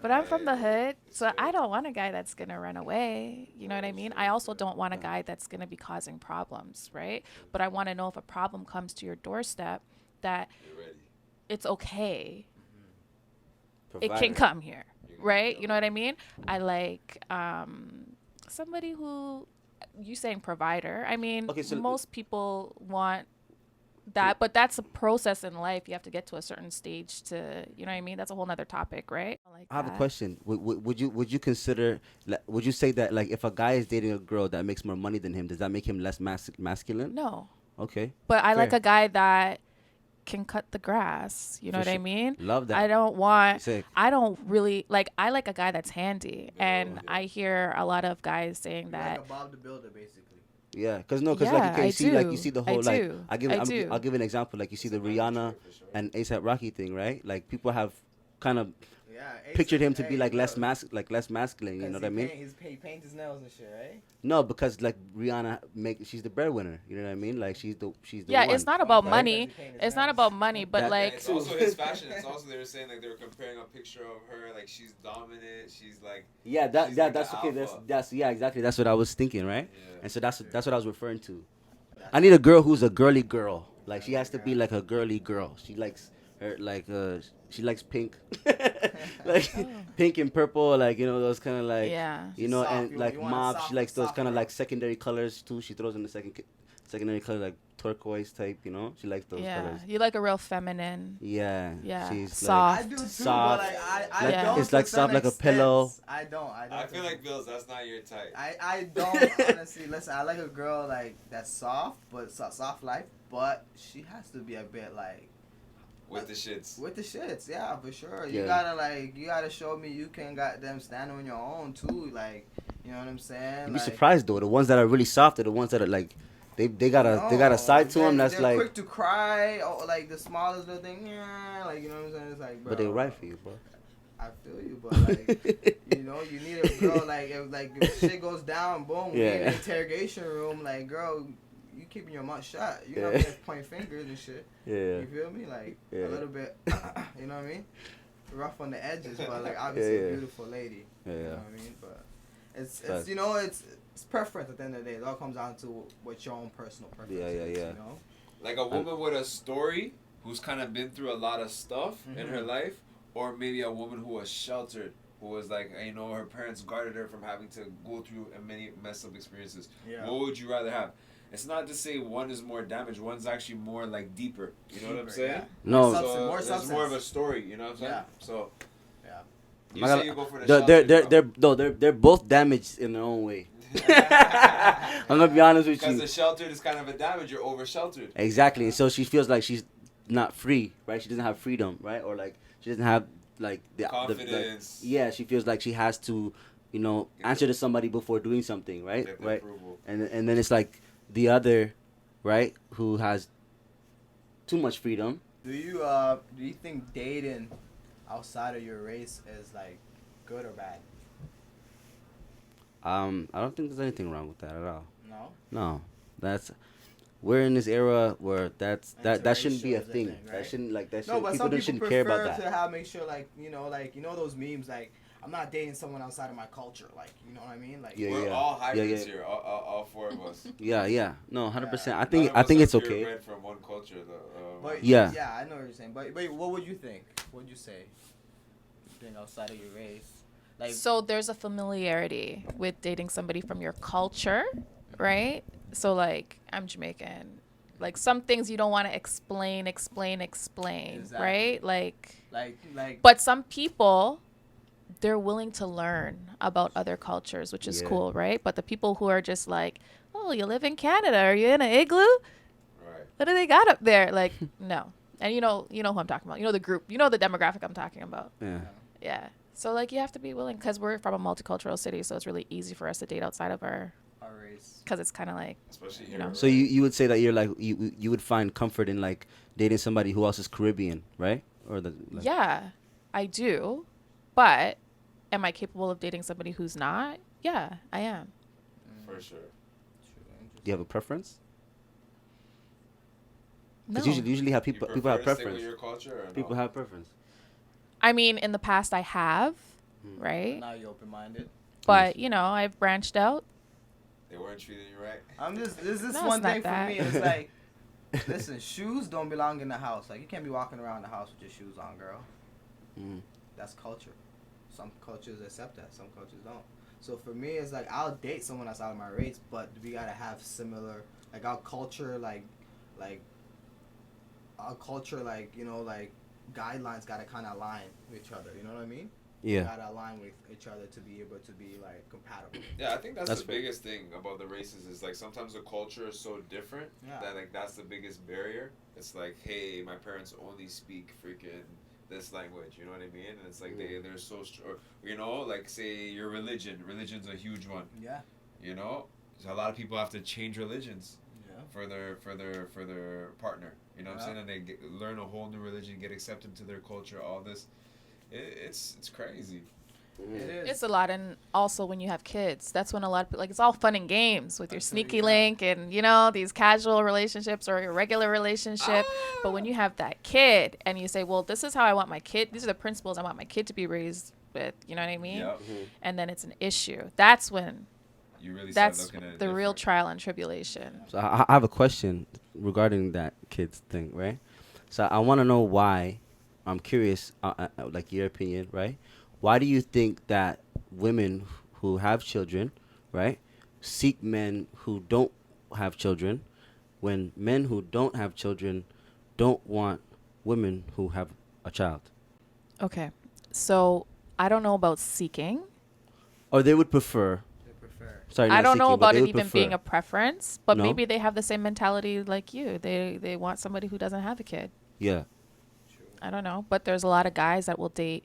But I'm from the hood, so I don't want a guy that's going to run away. You know what I mean? I also don't want a guy that's going to be causing problems, right? But I want to know if a problem comes to your doorstep that it's okay. It can come here, right? You know what I mean? I like somebody who, you saying provider. I mean, Okay, so most people want that, but that's a process in life. You have to get to a certain stage to, you know what I mean? That's a whole nother topic, right? Like I have a that. question. Would you consider, would you say that, like, if a guy is dating a girl that makes more money than him, does that make him less masculine? No, Okay. but I like Fair. a guy that can cut the grass. You know For what I sure. mean? Love that. I don't want. Sick. I don't really like. I like a guy that's handy, and I hear a lot of guys saying that. Like a Bob the Builder, basically. Yeah, cause like Yeah, you I see like do. you see the I whole like do. I'll give an example, like you see the Rihanna and A$AP Rocky thing, right? Like people have kind of Yeah. pictured him to be like less mass. masculine, you know what I mean? He paints his nails and shit, right? No, because like Rihanna she's the breadwinner, you know what I mean? Like she's the Yeah, one. it's not about right? money. It's not about money, but That- like. It's also his fashion. It's also they were saying like they were comparing a picture of her like she's dominant. She's like Yeah, she's like that's the okay. alpha. That's yeah, exactly. That's what I was thinking, right? Yeah. And so that's what I was referring to. I need a girl who's a girly girl. Like she has to be like a girly girl. She likes her she likes pink, like pink and purple, like you know those kind of like Yeah. you know, Soft. and You like want a mauve. soft- She likes those soft kind of girl. like secondary colors too. She throws in the secondary color like turquoise type. You know, she likes those Yeah, colors. you like a real feminine. Yeah, Yeah, she's soft. I do too, soft. but like, I Like, don't. it's like to soft some like a extent. pillow. I don't. I feel like Bills, that's not your type. I don't honestly. Listen, I like a girl like that's soft, but soft life. But she has to be a bit like With the shits. with the shits. Yeah, for sure. Yeah. You gotta show me you can goddamn stand on your own too. Like, you know what I'm saying? You'd be Like, surprised though. The ones that are really soft are the ones that are like, they got a side to them that's they're like, quick to cry. Or like the smallest little thing. Yeah, like you know what I'm saying? It's like, bro. but they're right for you, bro. I feel you, but like, you know, you need a girl if shit goes down, boom, we in the interrogation room, like, girl, you keeping your mouth shut. You know, just point fingers and shit. Yeah. You feel me? Like Yeah. a little bit, you know what I mean? Rough on the edges, but like obviously a beautiful lady. Yeah. You know what I mean? But it's Facts. you know it's preference at the end of the day. It all comes down to what your own personal preference is. Yeah. You know? Like a woman with a story who's kind of been through a lot of stuff in her life, or maybe a woman who was sheltered, who was like, you know, her parents guarded her from having to go through many messed up experiences. Yeah. What would you rather have? It's not to say one is more damaged. One's actually more like deeper. You know what I'm Deeper, saying? yeah. No. So More there's substance. more of a story. You know what I'm saying? Yeah. So. Yeah. You My say God, you go for the sheltered. they're both damaged in their own way. I'm gonna be honest with Because you. the sheltered is kind of a damage. You're over sheltered. Exactly. So she feels like she's not free, right? She doesn't have freedom, right? Or like she doesn't have like the Confidence. yeah, she feels like she has to, you know, answer to somebody before doing something, right? Get the Right. approval. And then it's like the other, right, who has too much freedom. Do you think dating outside of your race is like good or bad? I don't think there's anything wrong with that at all. No. No, we're in this era where that shouldn't be a Interracial is a thing. thing, right? That shouldn't like that. No, but some people shouldn't prefer care about to that. have make sure like you know those memes like I'm not dating someone outside of my culture, like you know what I mean, like Yeah, We're yeah. all hybrids Yeah. here. All four of us. Yeah. No, 100%. I None think of us it's are okay. purebred from one culture, though. But Yeah. I know what you're saying. But what would you think? What would you say? You think outside of your race, like So there's a familiarity with dating somebody from your culture, right? So like I'm Jamaican. Like some things you don't want to explain, Exactly. right? like But some people, they're willing to learn about other cultures, which is Yeah. cool, right? But the people who are just like, oh, you live in Canada, are you in an igloo? Right. What do they got up there? Like, no. And you know who I'm talking about. You know the group. You know the demographic I'm talking about. Yeah. Yeah. So like you have to be willing because we're from a multicultural city, so it's really easy for us to date outside of our race. because it's kind of like Especially You here. know. So you would say that you're like you would find comfort in like dating somebody who else is Caribbean, right? Or the like, yeah, I do, but am I capable of dating somebody who's not? Yeah, I am. For sure. Do you have a preference? No. Because usually have You people prefer have to stick preference. with your culture or People no? have preference. I mean, in the past I have, right? Now you're open-minded. But you know, I've branched out. They weren't treating you right. This is No, one it's not thing for that. me. It's like, listen, shoes don't belong in the house. Like, you can't be walking around the house with your shoes on, girl. That's culture. Some cultures accept that. Some cultures don't. So for me, it's like, I'll date someone that's out of my race, but we gotta have similar, like, our culture, our culture, like, you know, like, guidelines gotta kind of align with each other. You know what I mean? Yeah. Gotta align with each other to be able to be, like, compatible. Yeah, I think that's the fair. biggest thing about the races is like sometimes the culture is so different that like that's the biggest barrier. It's like, hey, my parents only speak freaking this language, you know what I mean? And it's like they're so you know, like say your religion's a huge one. Yeah. You know, so a lot of people have to change religions Yeah. for their partner. You know what I'm saying? And they learn a whole new religion, get accepted to their culture, all this. It's crazy. It is. It's a lot, and also when you have kids, that's when a lot of people, like, it's all fun and games with your sneaky link and, you know, these casual relationships or your regular relationship. But when you have that kid and you say, well, this is how I want my kid, these are the principles I want my kid to be raised with, you know what I mean? Yep. And then it's an issue. That's when, You really start that's looking at it the real different. trial and tribulation. So I have a question regarding that kids thing, right? So I want to know why. I'm curious, like your opinion, right? Why do you think that women who have children, right, seek men who don't have children, when men who don't have children don't want women who have a child? Okay. So I don't know about seeking. Or they would prefer. They prefer. Sorry, I not don't know seeking, but about they it would even prefer. being a preference, but No? maybe they have the same mentality like you. They want somebody who doesn't have a kid. Yeah. I don't know, but there's a lot of guys that will date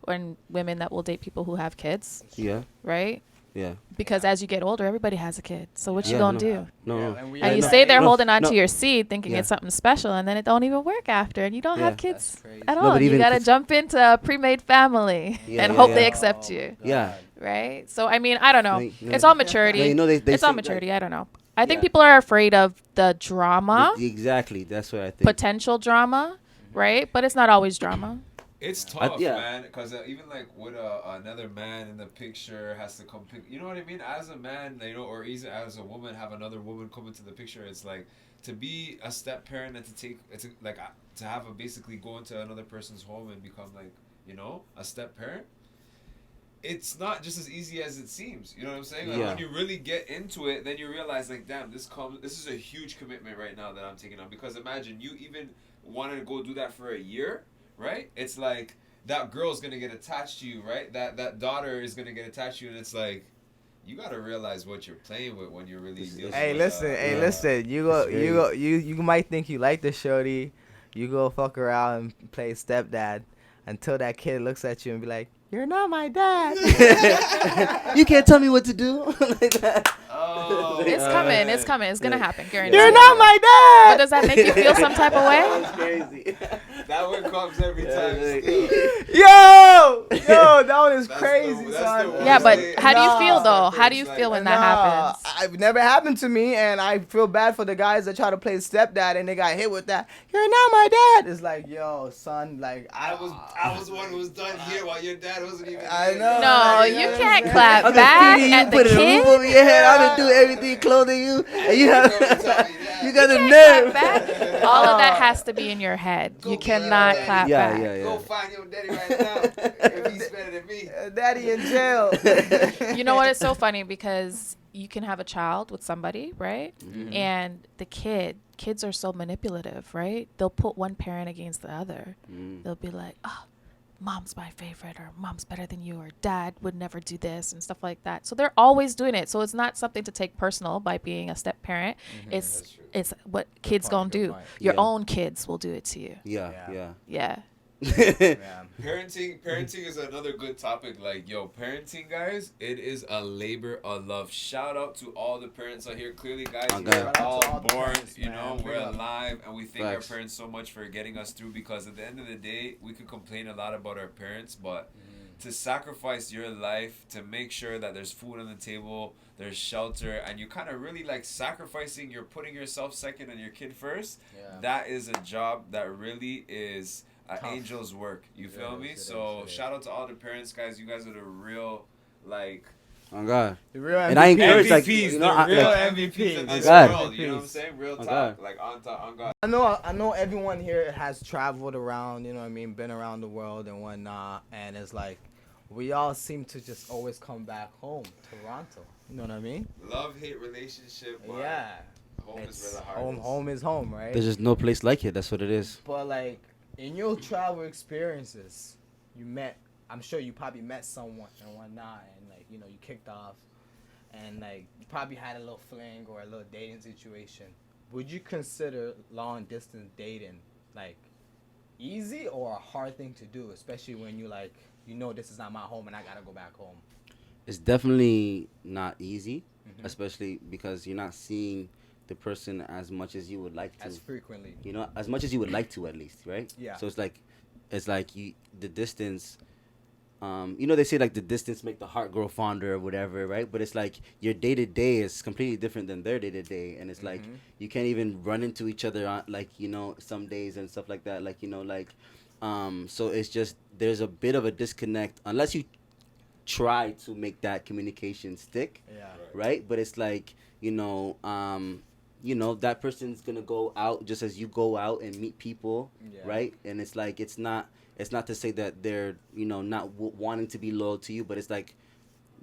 and women that will date people who have kids, Yeah. right? Yeah. Because as you get older, everybody has a kid. So what you Yeah, gonna no. do? No. and we And are you that stay there age. holding on no. to your seed, thinking Yeah. it's something special, and then it don't even work after, and you don't Yeah. have kids That's crazy. at No, all. but You even gotta if- jump into a pre-made family Yeah, and yeah, hope yeah. they accept you, Yeah. right? So I mean, I don't know. No, no. It's all maturity. No, you know, they It's all say, like, maturity. I don't know. I think Yeah. people are afraid of the drama, Exactly. That's what I think. potential drama, right? But it's not always drama. It's tough, yeah. man, because even like with another man in the picture has to come pick. You know what I mean? As a man, you know, or even as a woman, have another woman come into the picture. It's like to be a step parent and to have a basically go into another person's home and become like, you know, a step parent. It's not just as easy as it seems. You know what I'm saying? Like Yeah. when you really get into it, then you realize like, damn, this is a huge commitment right now that I'm taking on. Because imagine you even wanted to go do that for a year. Right? It's like that girl's gonna get attached to you, right? That daughter is gonna get attached to you, and it's like you gotta realize what you're playing with when you're really dealing Hey, with, listen. You might think you like the shorty. You go fuck around and play stepdad until that kid looks at you and be like, "You're not my dad." You can't tell me what to do. Like that. Oh, It's man. coming. It's coming. It's gonna happen. Guaranteed. You're not my But dad. does that make you feel some type of way? That's crazy. That one comes every time. Yeah, Still. Yo, that one is That's crazy, the son. worst Yeah, but thing. how do you Nah. feel though? How do you It's feel like- when that happens? It never happened to me, and I feel bad for the guys that try to play stepdad and they got hit with that. You're not my dad. It's like, yo, son, like I was the one who was done here while your dad wasn't even. I here. know. No, Like, you know what can't I'm clap I've been back feeding you, at the putting a roof kid. over your head. I've been doing everything, clothing you, and you have you got the Clap nerve. back. All of that has to be in your head. Go You get cannot your clap Yeah, back. yeah, yeah. Go find your daddy right now. If he's better than me. Daddy in jail. You know what? It's so funny because you can have a child with somebody, right? Mm-hmm. And the kids are so manipulative, right? They'll put one parent against the other. They'll be like, oh, mom's my favorite, or mom's better than you, or dad would never do this, and stuff like that. So they're always doing it. So it's not something to take personal by being a step parent. That's true. It's what kids gonna good do. point. Your Yeah. own kids will do it to you. Yeah, Yeah. Yeah. Yeah. Parenting is another good topic. Like, yo, parenting, guys, it is a labor of love. Shout out to all the parents out here. Clearly, guys, Oh, we're God. Shout out to all all the born, parents, you man. know, Big we're up. alive, and we thank our Facts. parents so much for getting us through, because at the end of the day, we could complain a lot about our parents, but to sacrifice your life to make sure that there's food on the table, there's shelter, and you kind of really like sacrificing, you're putting yourself second and your kid first. Yeah. That is a job that really is angel's work. You feel me? It So is. shout out to all the parents, guys. You guys are the real, like, Oh God. The real And I encourage, MVPs. like, MVPs, you know, the real like, MVPs of this God. world. You know what I'm saying? Real Oh, talk, God. like on top, on God. I know everyone here has traveled around, you know what I mean, been around the world and whatnot, and it's like we all seem to just always come back home, Toronto. You know what I mean? Love-hate relationship. But Yeah. Home is where It's the heart home. is. Home is home, right? There's just no place like it. That's what it is. But like in your travel experiences, I'm sure you probably met someone and whatnot, and like you kicked off, and like you probably had a little fling or a little dating situation. Would you consider long distance dating like easy or a hard thing to do, especially when you this is not my home and I gotta go back home? It's definitely not easy, Mhm. especially because you're not seeing the person as much as you would like to. As frequently. As much as you would like to, at least, right? Yeah. So it's like the distance. They say like the distance make the heart grow fonder or whatever, right? But it's like your day to day is completely different than their day to day, and it's like you can't even run into each other on some days and stuff like that. So it's just there's a bit of a disconnect unless you try to make that communication stick, Yeah. right? But it's like that person's gonna go out just as you go out and meet people, Yeah. right? And it's like it's not to say that they're not wanting to be loyal to you, but it's like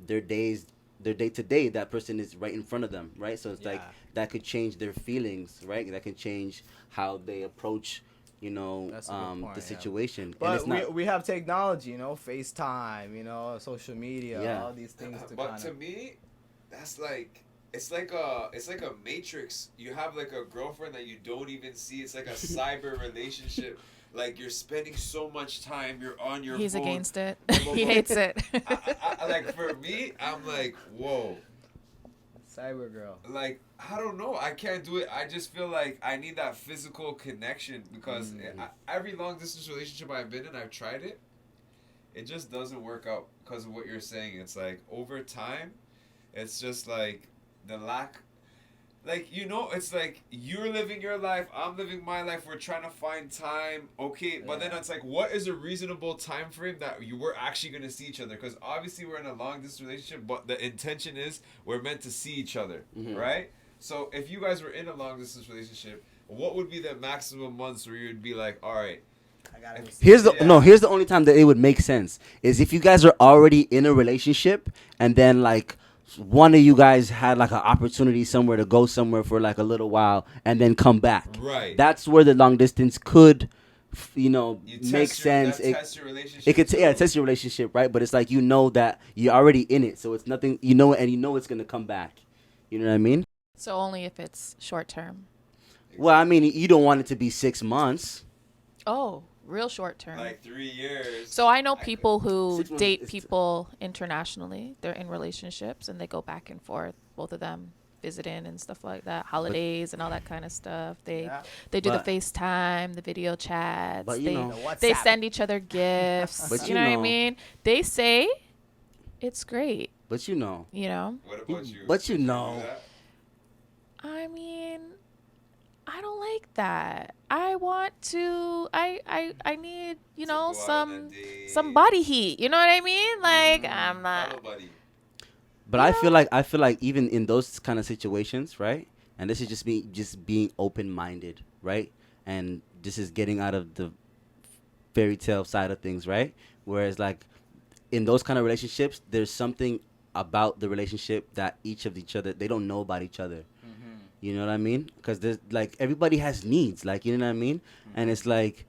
their day to day, that person is right in front of them, right? So it's like that could change their feelings, right? That could change how they approach That's a good point, the yeah. situation. And But it's not, we have technology, FaceTime, social media, all these things to But kind to of. me, that's like it's like a matrix. You have like a girlfriend that you don't even see. It's like a cyber relationship. Like you're spending so much time. You're on your He's phone. against it. Blah, blah, He blah. hates it. I like for me, I'm like, whoa. Cyber girl. Like I don't know, I can't do it. I just feel like I need that physical connection because every long distance relationship I've been in, I've tried it. It just doesn't work out because of what you're saying. It's like over time, it's just like the lack. Like it's like you're living your life, I'm living my life. We're trying to find time, okay. But then it's like, what is a reasonable time frame that we're actually gonna see each other? Because obviously we're in a long distance relationship, but the intention is we're meant to see each other, right? So if you guys were in a long distance relationship, what would be the maximum months where you'd be like, all right? Here's the only time that it would make sense is if you guys are already in a relationship and then like one of you guys had like an opportunity somewhere to go somewhere for like a little while and then come back. Right. That's where the long distance could, make sense. Test your relationship. It could test your relationship, right? But it's like that you're already in it, so it's nothing. And it's gonna come back. You know what I mean? So only if it's short term. Well, I mean, you don't want it to be 6 months. Oh, real short term. Like 3 years. So I know people who 6 months date is people internationally. They're in relationships and they go back and forth, both of them visiting and stuff like that, holidays and all that kind of stuff. They do the FaceTime, the video chats. But they send each other gifts. But you know what I mean? They say it's great. But You know? What about you? But Would do that? I mean, I don't like that. I want to. I need To go out on a date. some body heat. You know what I mean? Like I'm not. Follow buddy. But I feel like even in those kind of situations, right? And this is just being open-minded, right? And this is getting out of the fairy tale side of things, right? Whereas like in those kind of relationships, there's something about the relationship that each other they don't know about each other. You know what I mean? Because there's like everybody has needs, like you know what I mean? And it's like,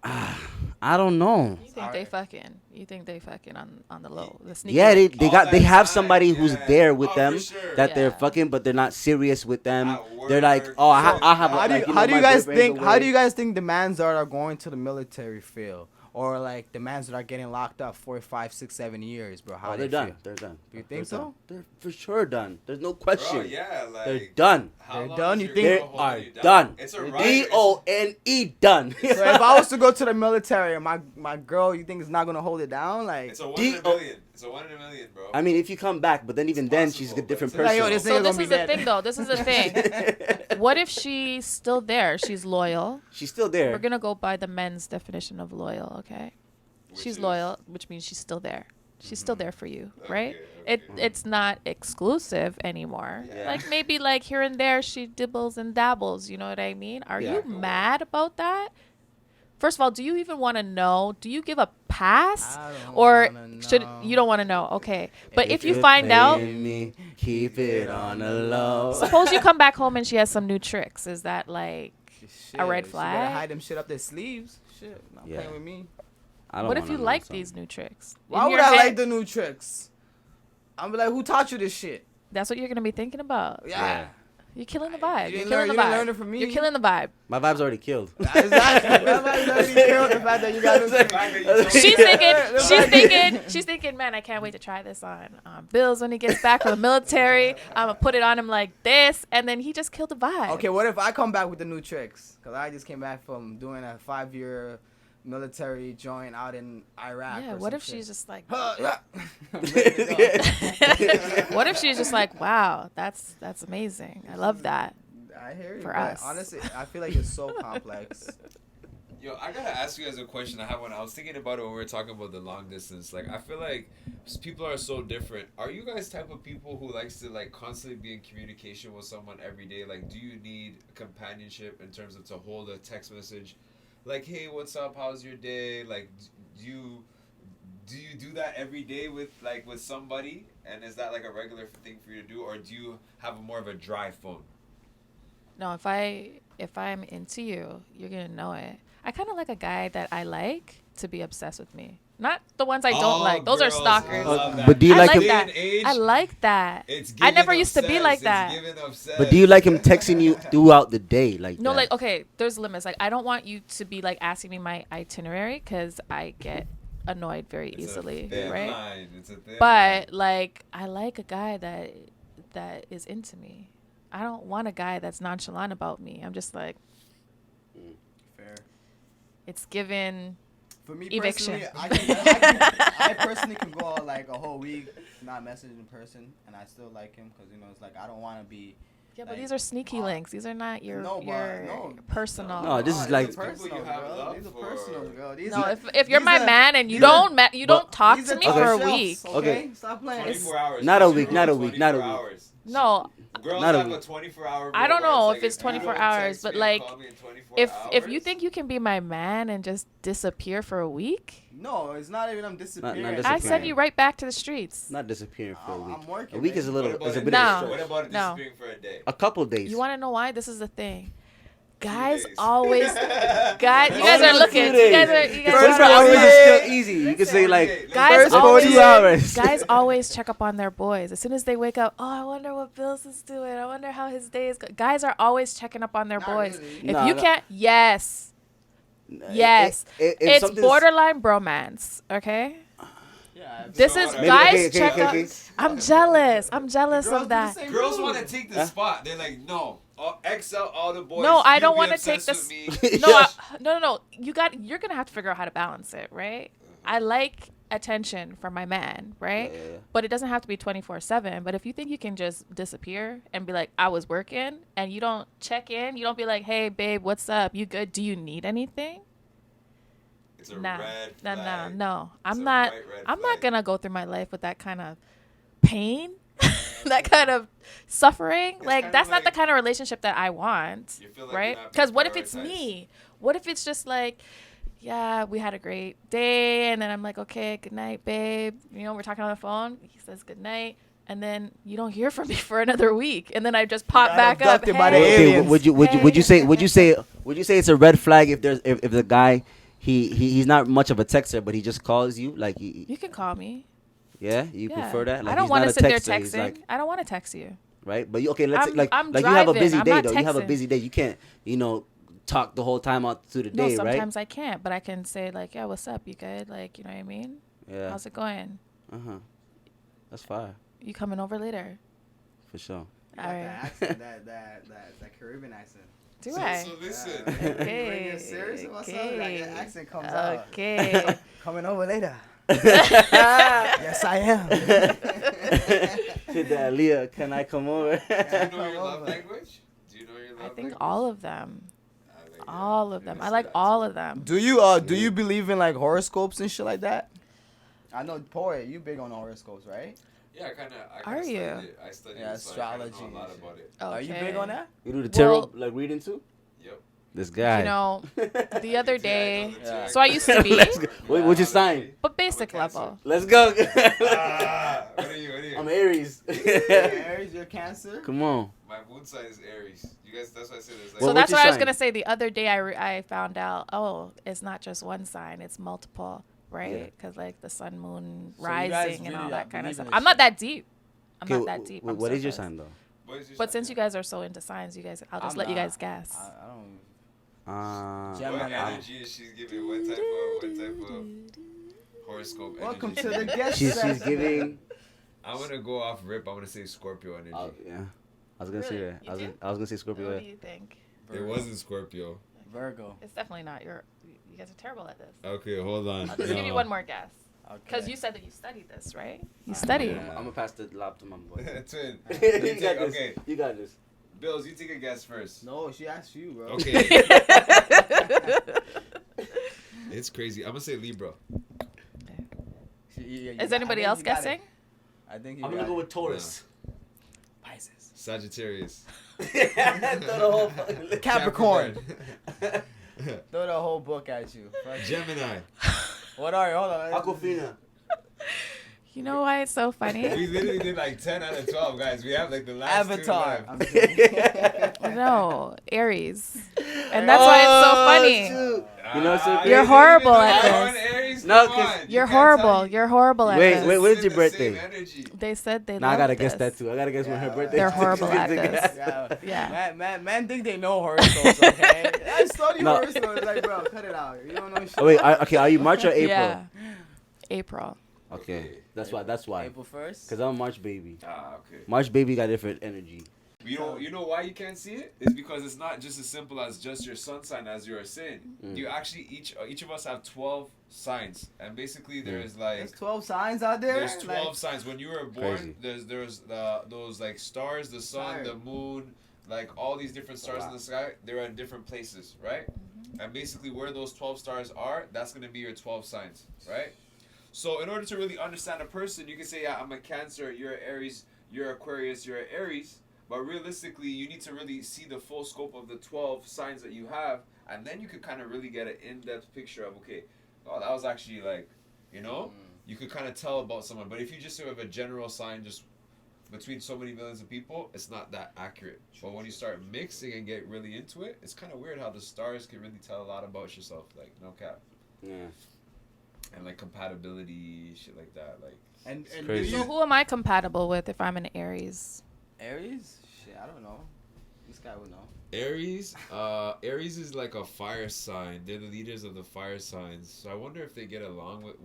I don't know. You think they fucking? You think they fucking on the low? The sneaky Yeah, link? they have somebody who's there with Oh, them for sure. that they're Yeah. fucking, but they're not serious with them. At They're like, work. oh, I have. How do you guys think? How do you guys think the mans that are going to the military feel, or like the mans that are getting locked up 4, 5, 6, 7 years, bro? How Oh, they they're done. feel? They're done. You think They're so? done. They're for sure done. There's no question. Bro, yeah, like They're done. how They're long done? is You your think- girl They are holding you down? done. It's a right. DONE done. So if I was to go to the military, my girl, you think is not gonna hold it down? Like, It's a 1 in a million. It's It's a 1 in a million, bro. I mean, if you come back, but then even then, she's a different person. Yo, this So nigga this gonna is be the dead. thing, though. This is the thing. What if she's still there? She's loyal. She's still there. We're gonna go by the men's definition of loyal, okay? Which She's is- loyal, which means she's still there. She's still there for you, right? Okay. It's not exclusive anymore. Yeah. Like maybe like here and there she dibbles and dabbles. You know what I mean? Are Yeah. you mad about that? First of all, do you even want to know? Do you give a pass, I don't or wanna should know. you don't want to know? Okay, but if you you're find out, playing me, keep it on the low. suppose you come back home and she has some new tricks. Is that like Shit, a red She flag? better hide them shit up their sleeves. Shit, not Yeah. playing with me. I don't what if wanna you know like something. these new tricks? Why In would your I head- like the new tricks? I'm be like, who taught you this shit? That's what you're gonna be thinking about. Yeah. You're killing the vibe. You You're didn't killing learn- the you didn't vibe. learn it from me. You're killing the vibe. My vibe's already killed. Exactly. That's why you already killed the fact that you got to She's thinking, man, I can't wait to try this on Bills when he gets back from the military. I'm gonna put it on him like this, and then he just killed the vibe. Okay, what if I come back with the new tricks? Because I just came back from doing a 5-year military joint out in Iraq. Yeah. or What some if she's shit. just like? Yeah. What if she's just like, wow, that's amazing. I love that. I hear you. For but us. honestly, I feel like it's so complex. Yo, I gotta ask you guys a question. I have one. I was thinking about it when we were talking about the long distance. Like, I feel like people are so different. Are you guys type of people who likes to like constantly be in communication with someone every day? Like, do you need companionship in terms of to hold a text message? Like, hey, what's up? How's your day? Like, do you do that every day with somebody? And is that like a regular thing for you to do, or do you have more of a dry phone? No, if I'm into you, you're gonna know it. I kind of like a guy that I like to be obsessed with me. Not the ones I don't like. Those girls are stalkers. love that. But do you I like like him? that. Day and age, I like that. it's I never giving used to be obsessed. like It's that. giving obsessed. But do you like him texting you throughout the day like No, that? like, okay, there's limits. Like, I don't want you to be like asking me my itinerary because I get annoyed very It's a easily, thin right? line. It's a thin line. But like, I like a guy that is into me. I don't want a guy that's nonchalant about me. I'm just like, Fair. it's given. For me Eviction. personally, I personally can go like a whole week not messaging in person, and I still like him because it's like I don't want to be. Yeah, but Like, these are sneaky links. These are not your No, but your no. personal. No, this is these like- are personal, People you have girl. love These are for. personal, girl. These No, are- if you're these my are- man and you these are- don't don't talk these to are me top for a shelves, week. Okay, Okay. stop playing. 24 hours. Not a Girls week, do not a week, not a 24 week. hours. No, Girls Not a have week. a 24-hour. I don't rule where know like, if it's you 24 don't hours, text but me and like, call me in 24 if you hours, think you can be my man and just disappear for a week, No, it's not even I'm disappearing. not I disappearing. send you right back to the streets. Not disappearing for a I'm week. working, A week is a baby. little. what about Is a it- bit No. of a What stretch. about No. disappearing for a day? A couple days. You want to know why? This is the thing. Guys days. always, you guys Only are looking. 2 You guys days. are. First are- hours is still easy. You can say Listen. like Guys first always- 2 hours. Guys always check up on their boys. As soon as they wake up, oh, I wonder what Bills is doing. I wonder how his day is going. Guys are always checking up on their Not boys. really. If No, you no. can't, yes. Yes. If It's something's- borderline bromance, okay? Yeah, This So is what- Maybe- guys okay, check okay, up. okay. I'm jealous. I'm jealous Girls of do the that. same Girls too. want to take the Huh? spot. They're like, no, excel all the boys. No, I You don't be wanna take obsessed this- with me. No, no. You're gonna have to figure out how to balance it, right? I like attention from my man, right? Yeah. But it doesn't have to be 24/7. But if you think you can just disappear and be like, I was working, and you don't check in, you don't be like, hey, babe, what's up? You good? Do you need anything? It's a Nah, red no. flag. I'm a not. bright red I'm not flag. gonna go through my life with that kind of pain, that kind of suffering. It's Like kinda that's not the like- kind of relationship that I want, You feel like you right? have to Because what if it's prioritize. me? What if it's just like, yeah, we had a great day, and then I'm like, okay, good night, babe. You know, we're talking on the phone. He says good night. And then you don't hear from me for another week, and then I just pop got back up. abducted by the Hey. Okay, aliens. would you say it's a red flag if the guy he's not much of a texter but he just calls you like You can call me. yeah you Yeah. prefer that like I don't he's want not to a sit there texter, he's texting. like, I don't want to text you. right but okay let's I'm- say, I'm like you have a driving. busy I'm day not though you have a texting. busy day you can't talk the whole time out through the No, day right sometimes I can't, but I can say like, yeah, what's up? You good? Like, you know what I mean? yeah How's it going? that's fire You coming over later? for sure You got All that right. accent, that Caribbean accent. Do So I? listen. Yeah. Okay, You serious? What's up? okay. Like, that accent comes out. Okay. Coming over later. Yes, I am. Shit, that Leah, can I come over? Do you know your love language? Do you know your love I think language? all of them. I All of them. I like all of them. Do you believe in like horoscopes and shit like that? I know, Poet, you big on horoscopes, right? Yeah, I kind of. Are you? I studied Yeah, it, so I kinda astrology know a lot and shit. about it. Okay. Are you big on that? You do the tarot Well- like reading too? Yep. This guy. You know, the other day. Yeah. So I used to be, Let's go. Wait, what's your sign? but basic I'm a Cancer. level. Let's go. Ah, what are you? I'm Aries. Aries, you're Cancer. Come on. My moon sign is Aries. You guys, that's why I said it's like. So Well, that's what's your what I was sign? gonna say. The other day, I found out. Oh, it's not just one sign; it's multiple, right? Because like the sun, moon, So you guys rising, and really all that kind of believe in stuff. this I'm not shit? that deep. I'm Okay, not that deep. I'm what is your surface. sign though? What is your But sign? since you guys are so into signs, you guys, I'll just I'm let you not. guys guess. I don't. Uh, Gemini. What energy is she giving? What type of horoscope Welcome energy? to the guest she's session. giving. I'm gonna go off rip. I'm gonna say Scorpio energy. Yeah, I was gonna say Really? that. You I was do? gonna, I was gonna say Scorpio. What Yeah. do you think? It wasn't Scorpio. Virgo. It's definitely not. You guys are terrible at this. Okay, hold on. I'll just give you No. one more guess. Okay. Because you said that you studied this, right? You studied. Yeah. I'm gonna pass the lap to my boy. Twin. you You got take- this. okay, You got this. Bills, you take a guess first. No, she asked you, bro. Okay. It's crazy. I'm gonna say Libra. Is anybody else guessing? I think you I'm got gonna go it. with Taurus. Pisces. Sagittarius. Throw the whole fucking- Capricorn. Capricorn. Throw the whole book at you. Fuck. Gemini. What are you? Hold on. Aquafina. You know why it's so funny? We literally did like 10 out of 12, guys. We have like the last Avatar. two I'm left. kidding. No, Aries. And that's why it's so funny. Shoot. You know what's so Ah, crazy? You're you horrible didn't at even know this. I'm Aries? No, Come 'cause on. You You're can't tell horrible. me. You're horrible at Wait, this. wait, when's your It's the same birthday? energy. They said they Now I love gotta guess this. that too. I gotta guess when her Yeah. birthday. They're is. horrible at this. Yeah. Yeah. Man, think they know horoscopes, okay? I study No. horoscopes. Like, bro, cut it out. You don't know shit. Oh wait, okay. Are you March or April? Yeah. April. Okay, that's why. That's why. April 1st? Cause I'm a March baby. Ah, okay. March baby got different energy. You know why you can't see it? It's because it's not just as simple as just your sun sign, as you were saying. Mm. You actually each of us have 12 signs, and basically there's like There's 12 signs out there? there's 12 Like, signs. When you were born, Crazy. there's those like stars, the sun, Fire. the moon, like all these different stars Wow. in the sky. They're in different places, right? And basically where those 12 stars are, that's gonna be your 12 signs, right? So in order to really understand a person, you can say, yeah, I'm a Cancer, you're an Aries, you're Aquarius, you're an Aries. But realistically, you need to really see the full scope of the 12 signs that you have, and then you could kind of really get an in-depth picture of, okay, oh, that was actually like, you know, you could kind of tell about someone. But if you just have a general sign just between so many millions of people, it's not that accurate. But when you start mixing and get really into it, it's kind of weird how the stars can really tell a lot about yourself, like, no cap. Yeah. And like compatibility, shit like that, like. and crazy. do So you, who am I compatible with if I'm an Aries? Aries? Shit, I don't know. This guy would know. Aries, Aries is like a fire sign. They're the leaders of the fire signs. So I wonder if they get along with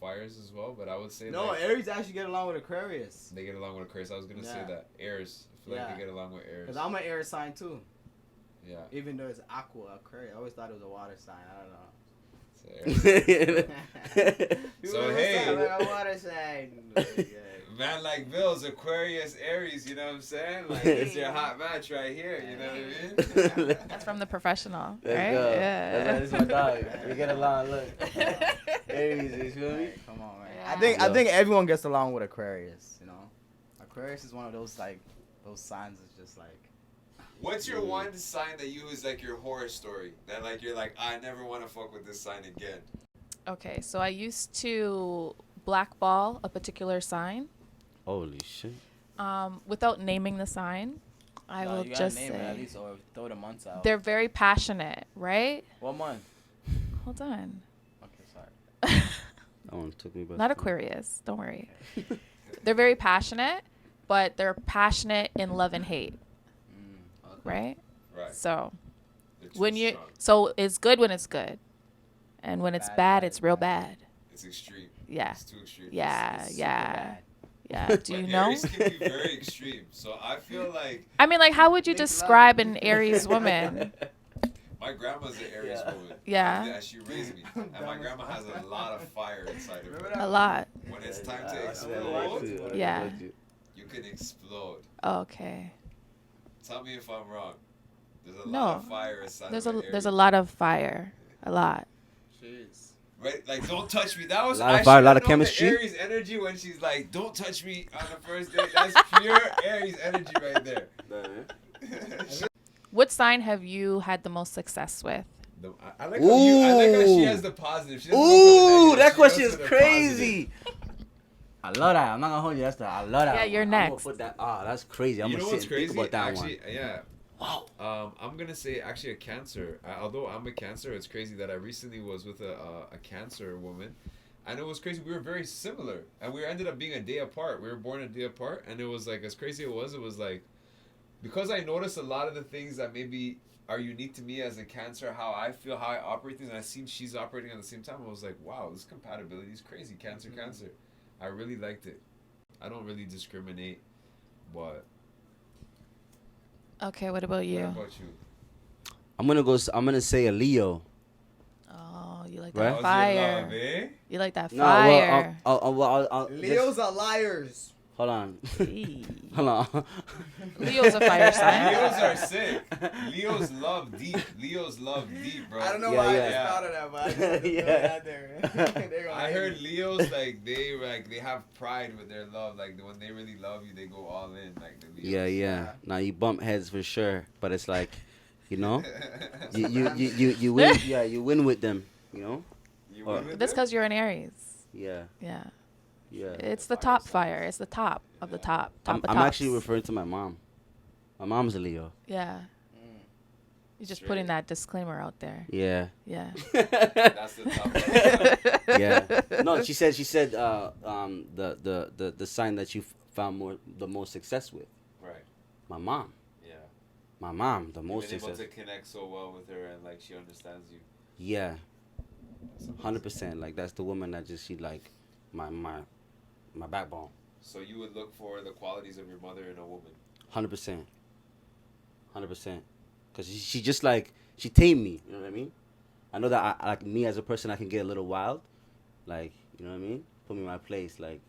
fires as well. But I would say No, like, Aries actually get along with Aquarius. they get along with Aquarius. I was gonna say Yeah. that Aries. I feel like Yeah. they get along with Aries. Because I'm an air sign too. Yeah. Even though it's Aquarius. I always thought it was a water sign. I don't know. So, Aries. People So, always hey. say, like, a water sign. Yeah. Man like Bill's Aquarius, Aries. You know what I'm saying? Like it's your hot match right here. You know what I mean? That's from the professional, Let's right? go. Yeah. That's my dog. We get along. Look. Aries, you feel me? Come on, man. Yeah. I think everyone gets along with Aquarius. You know, Aquarius is one of those like those signs that's just like. What's your one sign that you is like your horror story? That like you're like, I never want to fuck with this sign again. Okay, so I used to blackball a particular sign Holy shit. without naming the sign. I No, will you gotta just name it at say least or throw the months out. they're very passionate, right? What month? Hold on. Okay, sorry. That one took me by Not storm. Aquarius, don't worry. They're very passionate, but they're passionate in love and hate, Okay. right? Right. So They're too when you strong. so it's good when it's good, and when it's Bad, bad, bad, it's real bad. bad. It's extreme. Yeah, It's too extreme. yeah, It's yeah, super yeah. Do you know? Aries can be very extreme. So I feel like I mean, like, how would you Make love. describe an Aries woman? my My grandma's an Aries woman. Yeah. She raised me, and my grandma has a lot of fire inside of her. A lot. When it's time to explode, Yeah. you can explode. Okay. Tell me if I'm wrong. There's a No. lot of fire inside There's of a an there's a Aries. lot of fire. A lot. Jeez. Right, like don't touch me. That was A lot of I fire, a should've lot of known chemistry. The Aries energy when she's like, "Don't touch me" on the first date. That's pure Aries energy right there. What sign have you had the most success with? I like how I like how she has the positive. She doesn't go for the Ooh, negative. that She question goes is for the crazy. I love that. I'm not gonna hold you. I love that. Yeah, you're I'm gonna next. put that. That's crazy. I'm You know gonna what's sit and think crazy? about that Actually, one. yeah. Wow. I'm gonna say actually a Cancer. Although I'm a Cancer, it's crazy that I recently was with a Cancer woman, and it was crazy. We were very similar, and we ended up being a day apart. We were born a day apart, and it was like as crazy it was like because I noticed a lot of the things that maybe are unique to me as a Cancer, how I feel, how I operate things, and I seen she's operating at the same time. I was like, wow, this compatibility is crazy. Cancer, Cancer. I really liked it. I don't really discriminate, but Okay, what about you? what about you? I'm gonna say a Leo. Oh, you like Right? that How's your fire. love, eh? You like that No, fire. I'll Leos are liars. hold on. Eee. Hold on. Leo's a fire sign. Leos are sick. Leos love deep. Leos love deep, bro. I don't know Yeah, why yeah. I just thought of that, but I just had to throw it out there. They're gonna I hate heard me. Leos they have pride with their love. Like when they really love you, they go all in. Like the Leos. Yeah. Now you bump heads for sure, but it's like, you know, you win. Yeah, you win with them. You know. You win with That's them? because you're an Aries. Yeah. Yeah. Yeah. It's the Fire top sign. fire. It's the top of the top. Top I'm of tops. actually referring to my mom. My mom's a Leo. Yeah. You're just Straight. putting that disclaimer out there. Yeah. Yeah. That's the top. Yeah. No, she said the sign that you found the most success with. Right. My mom. Yeah. My mom, the You've most been able success. to connect so well with her, and like she understands you. Yeah. That's amazing. 100%. Like that's the woman that just she like my backbone. So you would look for the qualities of your mother in a woman. 100%. 100%. Cause she just like she tamed me. You know what I mean? I know that I like me as a person, I can get a little wild. Like, you know what I mean? Put me in my place. Like,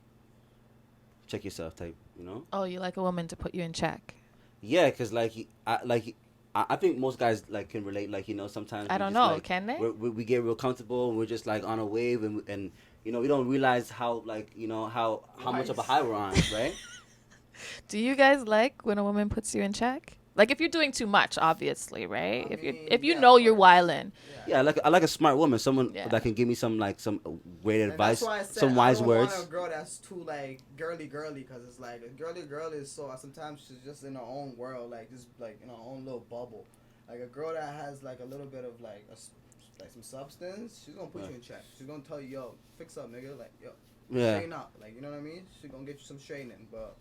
check yourself type. You know? Oh, you like a woman to put you in check. Yeah, cause I think most guys like can relate. Like, you know, sometimes I we don't just, know. like, Can they? we get real comfortable and we're just like on a wave and you know we don't realize how like you know how much of a high we're on, right? Do you guys like when a woman puts you in check? Like if you're doing too much, obviously, right? I mean, if you yeah, know of you're course. wildin'. Yeah, I like a smart woman, someone Yeah. that can give me some great And advice, that's why I said some wise I don't words. want a girl that's too like girly, because it's like a girl is so sometimes she's just in her own world, like just like in her own little bubble. Like a girl that has like a little bit of like some substance, she's gonna put you in check. She's gonna tell you, yo, fix up, nigga. Like, yo, Yeah. straighten up. Like, you know what I mean? She's gonna get you some straightening, but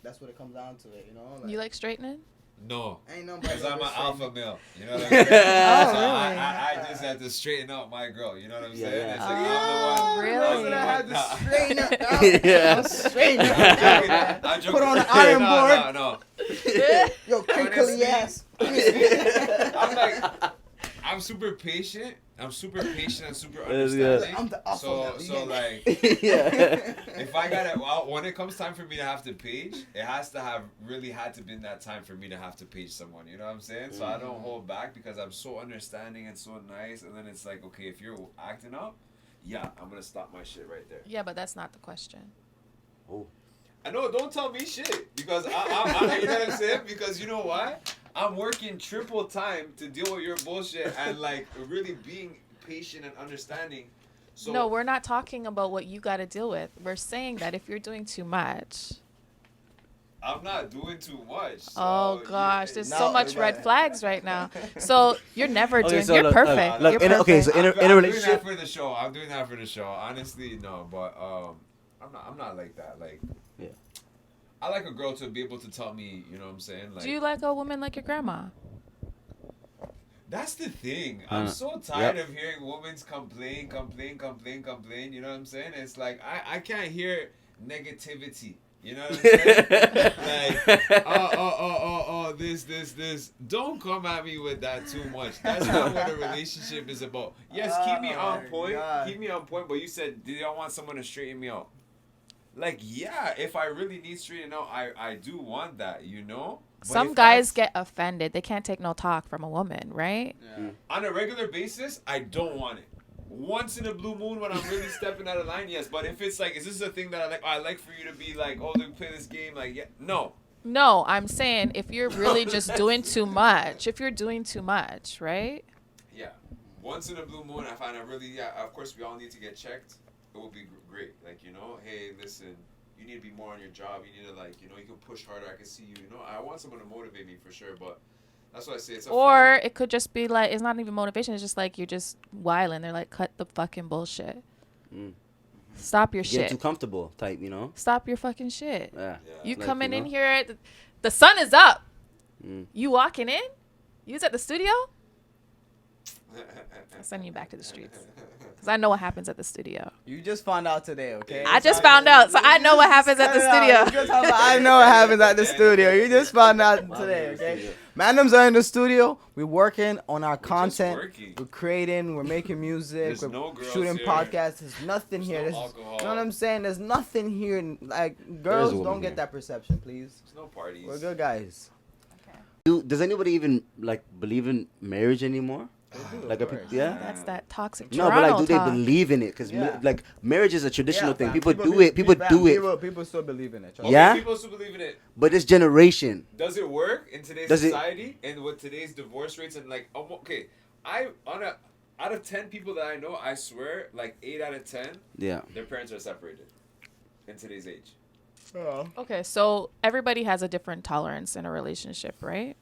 that's what it comes down to. It, you know? You like straightening? No. Ain't nothing Because but I'm good an alpha straightening. male. You know what I'm saying? Oh, So really? I just have to straighten out my girl. You know what I'm Yeah, saying? yeah. It's like Oh, I'm the one. really? I'm the I had one. to Nah. straighten up. Yeah. I'm straighten I'm up. joking. I'm joking. Put on an iron board. No. Yo, crinkly ass. I'm like, I'm super patient. I'm super patient and super understanding. I'm the alpha male, you So get like, Yeah. if I gotta, well, when it comes time for me to have to page, it has to have really had to been that time for me to have to page someone. You know what I'm saying? So I don't hold back because I'm so understanding and so nice. And then it's like, okay, if you're acting up, yeah, I'm gonna stop my shit right there. Yeah, but that's not the question. Oh. I know, don't tell me shit because I you know what I'm saying? Because you know why? I'm working triple time to deal with your bullshit and like really being patient and understanding. So No, we're not talking about what you got to deal with. We're saying that if you're doing too much. I'm not doing too much. So Oh gosh, there's No, so much red but- flags right now. So you're never Okay, doing. so You're look, perfect. look, You're in a- perfect. okay, so in a I'm doing relationship, that for the show. I'm doing that for the show. Honestly, no, but I'm not like that. Like, Yeah. I like a girl to be able to tell me, you know what I'm saying? Like, Do you like a woman like your grandma? that's the thing. I'm so tired of hearing women complain. You know what I'm saying? It's like I can't hear negativity. You know what I'm saying? Like, this this. Don't come at me with that too much. That's not what a relationship is about. Yes, keep me on point. God. Keep me on point. But you said, do y'all want someone to straighten me out? Like, yeah, if I really need straightening out, I do want that, you know? But Some if guys that's- get offended. They can't take no talk from a woman, right? Yeah. on a regular basis, I don't want it. Once in a blue moon when I'm really stepping out of line, yes. But if it's like, is this a thing that I like? Oh, I like for you to be like, oh, we play this game. Like, yeah, no. No, I'm saying if you're really just doing too much, if you're doing too much, right? Yeah. Once in a blue moon, I find I really, yeah, of course, we all need to get checked. It will be great. Like, you know, hey, listen, you need to be more on your job. You need to, like, you know, you can push harder. I can see you. You know, I want someone to motivate me for sure. But that's why I say it's a Or fun. it could just be like, it's not even motivation. It's just like you're just wilding. They're like, cut the fucking bullshit. Mm. Stop your Get shit. too comfortable type, you know? Stop your fucking shit. Yeah. Yeah. You Like, coming you in know? here, the sun is up. Mm. You walking in? You was at the studio? I'll send you back to the streets. Because I know what happens at the studio. You just found out today, okay? I just found out, so I know what happens at the studio. I know what happens at the studio. You just found out today, okay? Mandoms are in the studio. We're working on our content. working. We're creating. We're making music. There's we're no girls shooting here. podcasts. There's nothing There's here. no There's, alcohol. you know what I'm saying? There's nothing here. Like, girls, a woman don't get here. that perception, please. There's no parties. We're good guys. Does anybody even like believe in marriage anymore? They do, Like, of a, course. yeah. That's that toxic No, Toronto but like, do they talk. believe in it? Because Yeah. like marriage is a traditional Yeah, thing. fam. People do it. People do it. People still believe in it. trust Okay, me. Yeah? People still believe in it. But this generation, Does it work in today's Does it- society and with today's divorce rates and like okay, out of 10 people that I know, I swear like 8 out of 10 yeah. their parents are separated in today's age. Oh. Okay, so everybody has a different tolerance in a relationship, right?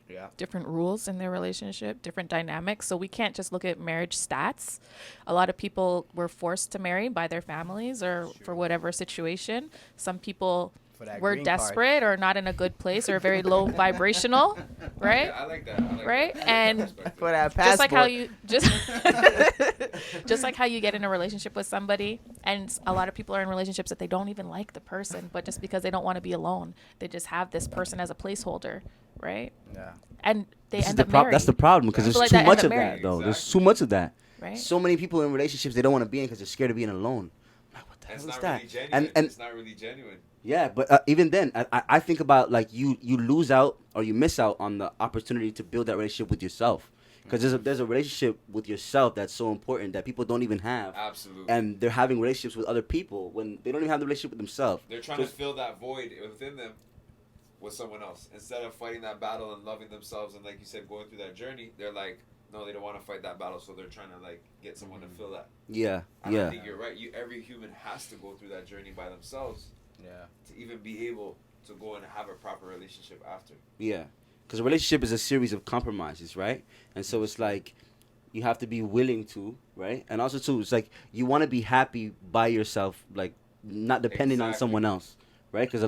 Yeah. Different rules in their relationship, different dynamics. So we can't just look at marriage stats. A lot of people were forced to marry by their families or for whatever situation. Some people For that were green card. desperate or not in a good place or very low vibrational, right? Yeah, I like that. I like Right? that. And Respect For it. that passport. just like how you just like how you get in a relationship with somebody, and a lot of people are in relationships that they don't even like the person, but just because they don't want to be alone, they just have this person as a placeholder, right? Yeah. And they This is end the up married. That's the problem because People there's like too that much end of up that married. though. There's Exactly. too much of that. Right? So many people in relationships they don't want to be in because they're scared of being alone. I'm like, what the And hell it's is not that? really genuine. And It's not really genuine. yeah, but even then, I think about like you lose out or you miss out on the opportunity to build that relationship with yourself because there's a relationship with yourself that's so important that people don't even have, Absolutely. and they're having relationships with other people when they don't even have the relationship with themselves. They're trying to fill that void within them with someone else. Instead of fighting that battle and loving themselves and, like you said, going through that journey, they're like, no, they don't want to fight that battle, so they're trying to, like, get someone to fill that. Yeah, I yeah. think you're right. Every human has to go through that journey by themselves Yeah. to even be able to go and have a proper relationship after. Yeah, because a relationship is a series of compromises, right? And so it's like you have to be willing to, right? And also too, it's like you want to be happy by yourself, like not depending on Exactly. someone else, right? Because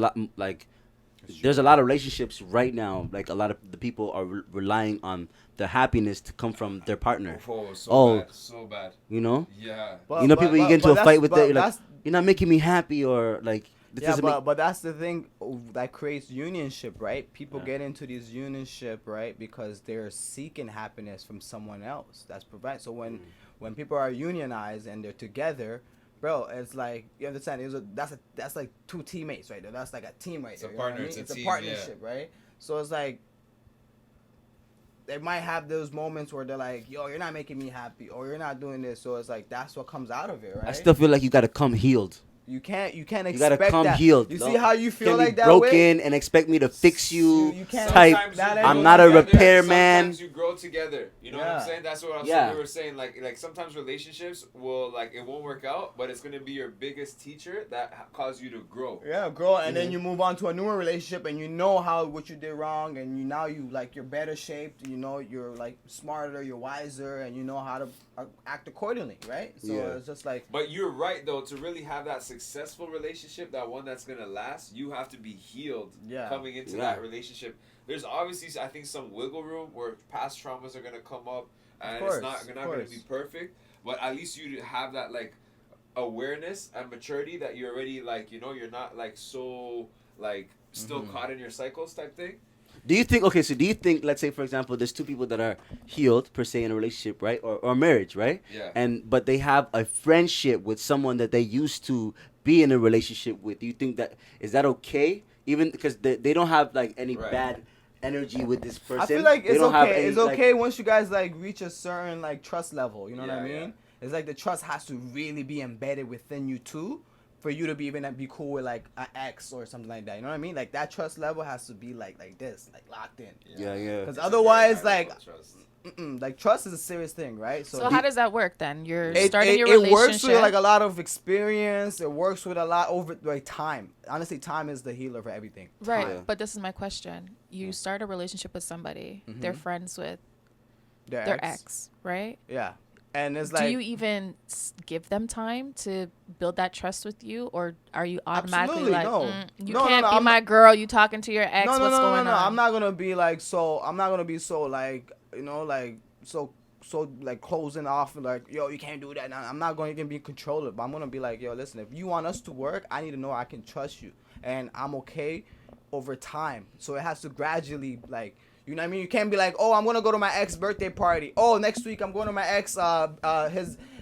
there's a lot of relationships right now. Like a lot of the people are relying on the happiness to come from their partner. Oh, so Oh. bad. So bad. You know, Yeah. But- you know, but- people you but- get into but a that's- fight with, but you're like, that's- you're not making me happy, or like this Yeah, doesn't make. but that's the thing that creates unionship, right? People Yeah. get into these unionship, right, because they're seeking happiness from someone else. That's provide. So when people are unionized and they're together, bro, it's like you understand. That's like two teammates right there. That's like a team right It's a there. You know what I partner, mean? it's a It's a team, partnership, right? So it's like they might have those moments where they're like, "Yo, you're not making me happy," or "You're not doing this." So it's like that's what comes out of it, right? I still feel like you gotta come healed. You can't You expect gotta come that. healed. You No. see how you feel Can't like be that broken way? and expect me to fix you. You can't type. Sometimes you Not grow everyone- I'm not a together, repairman. Sometimes you grow together. You know what Yeah. I'm saying? That's what Yeah. we were saying. Like sometimes relationships will like it won't work out, but it's gonna be your biggest teacher that cause you to grow. Yeah, grow, and Mm-hmm. then you move on to a newer relationship, and you know what you did wrong, and you're better shaped. You know, you're like smarter, you're wiser, and you know how to act accordingly, right? So Yeah. it's just like But you're right though. To really have that successful relationship, that one that's gonna last, you have to be healed Yeah. coming into Yeah. that relationship. There's obviously I think some wiggle room where past traumas are gonna come up, and course, it's not of gonna course. be perfect. But at least you have that like awareness and maturity that you're already like you're not like so like still Mhm. caught in your cycles type thing. Do you think, okay, so do you think, let's say, for example, there's two people that are healed, per se, in a relationship, right? Or marriage, right? Yeah. But they have a friendship with someone that they used to be in a relationship with. Do you think is that okay? Even because they don't have, like, any bad energy with this person. I feel like They it's don't have okay. any, It's like, okay once you guys, like, reach a certain, like, trust level. You know what I mean? Yeah. It's like the trust has to really be embedded within you, too, for you to be even be cool with, like, an ex or something like that. You know what I mean? Like, that trust level has to be like this, like, locked in. Yeah. Because It's a otherwise, very high like, level of trust. like, trust is a serious thing, right? So how does that work then? You're starting your it relationship. works with, like, a lot of experience. It works with a lot over, like, time. Honestly, time is the healer for everything. Right, Time. but this is my question. You start a relationship with somebody. They're friends with Their their ex, right? Yeah. And it's Do like, you even give them time to build that trust with you, or are you automatically Absolutely, like, no. you No, can't no, be I'm my girl? You talking to your ex? no, What's going on? I'm not gonna be like I'm not gonna be so, like, you know, like so like closing off, like, yo, you can't do that. Now I'm not going to be controlled, but I'm gonna be like, yo, listen, if you want us to work, I need to know I can trust you, and I'm okay over time. So it has to gradually, like, you know what I mean? You can't be like, oh, I'm gonna go to my ex birthday party. Oh, next week I'm going to my ex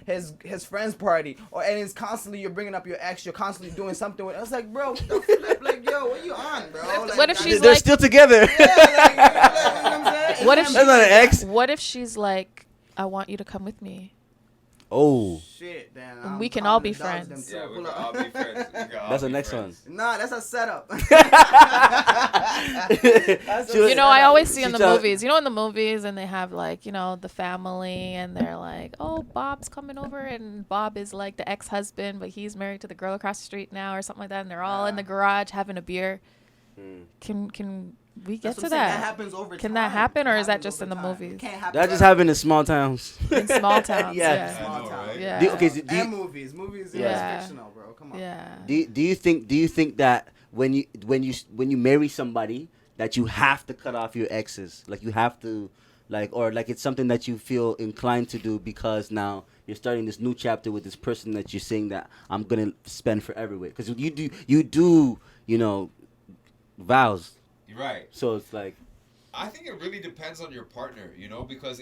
his friend's party. And it's constantly you're bringing up your ex. You're constantly doing something with. I was like, bro, what the flip? Like, yo, what you on, bro? Like, What if she's They're like, still together. yeah, like, you know what I'm saying? What if That's not an ex. what if she's like, I want you to come with me? Oh, Shit, then We I'm can all calling be the dogs friends. them too. Yeah, we Pull can up. all be friends. We can all that's the be next friends. Nah, that's a setup. You know, I always see in She the movies, you know, in the movies, and they have, like, you know, the family, and they're like, oh, Bob's coming over, and Bob is like the ex-husband, but he's married to the girl across the street now, or something like that, and they're all in the garage having a beer. Can we get to That that? happens over Can time. that happen, or It is that happens just in over the time. movies? It can't happen. that just happened in small towns. In small towns, Yeah. yeah. I know, right? Yeah. Okay, so And movies. Movies Yeah. is fictional, bro. Come on. Yeah. Do you think that when you marry somebody that you have to cut off your exes, like you have to, like, or like it's something that you feel inclined to do because now you're starting this new chapter with this person that you're saying that I'm gonna spend forever with, because you do you know vows, You're right. so it's like I think it really depends on your partner, you know, because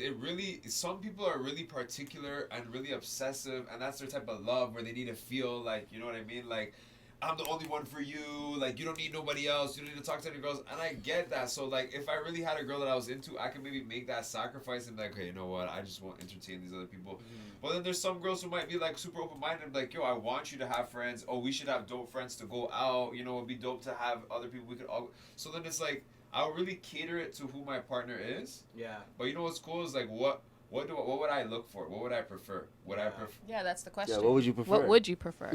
some people are really particular and really obsessive, and that's their type of love where they need to feel like, you know what I mean? Like, I'm the only one for you. Like, you don't need nobody else. You don't need to talk to any girls. And I get that. So, like, if I really had a girl that I was into, I could maybe make that sacrifice and be like, okay, you know what? I just won't entertain these other people. But then there's some girls who might be, like, super open-minded and be like, yo, I want you to have friends. Oh, we should have dope friends to go out. You know, it'd be dope to have other people we could all... So then it's like, I'll really cater it to who my partner is. Yeah. But you know what's cool is, like, what would I look for? What would I prefer? Would I prefer... Yeah, that's the question. yeah, what would you prefer? What would you prefer?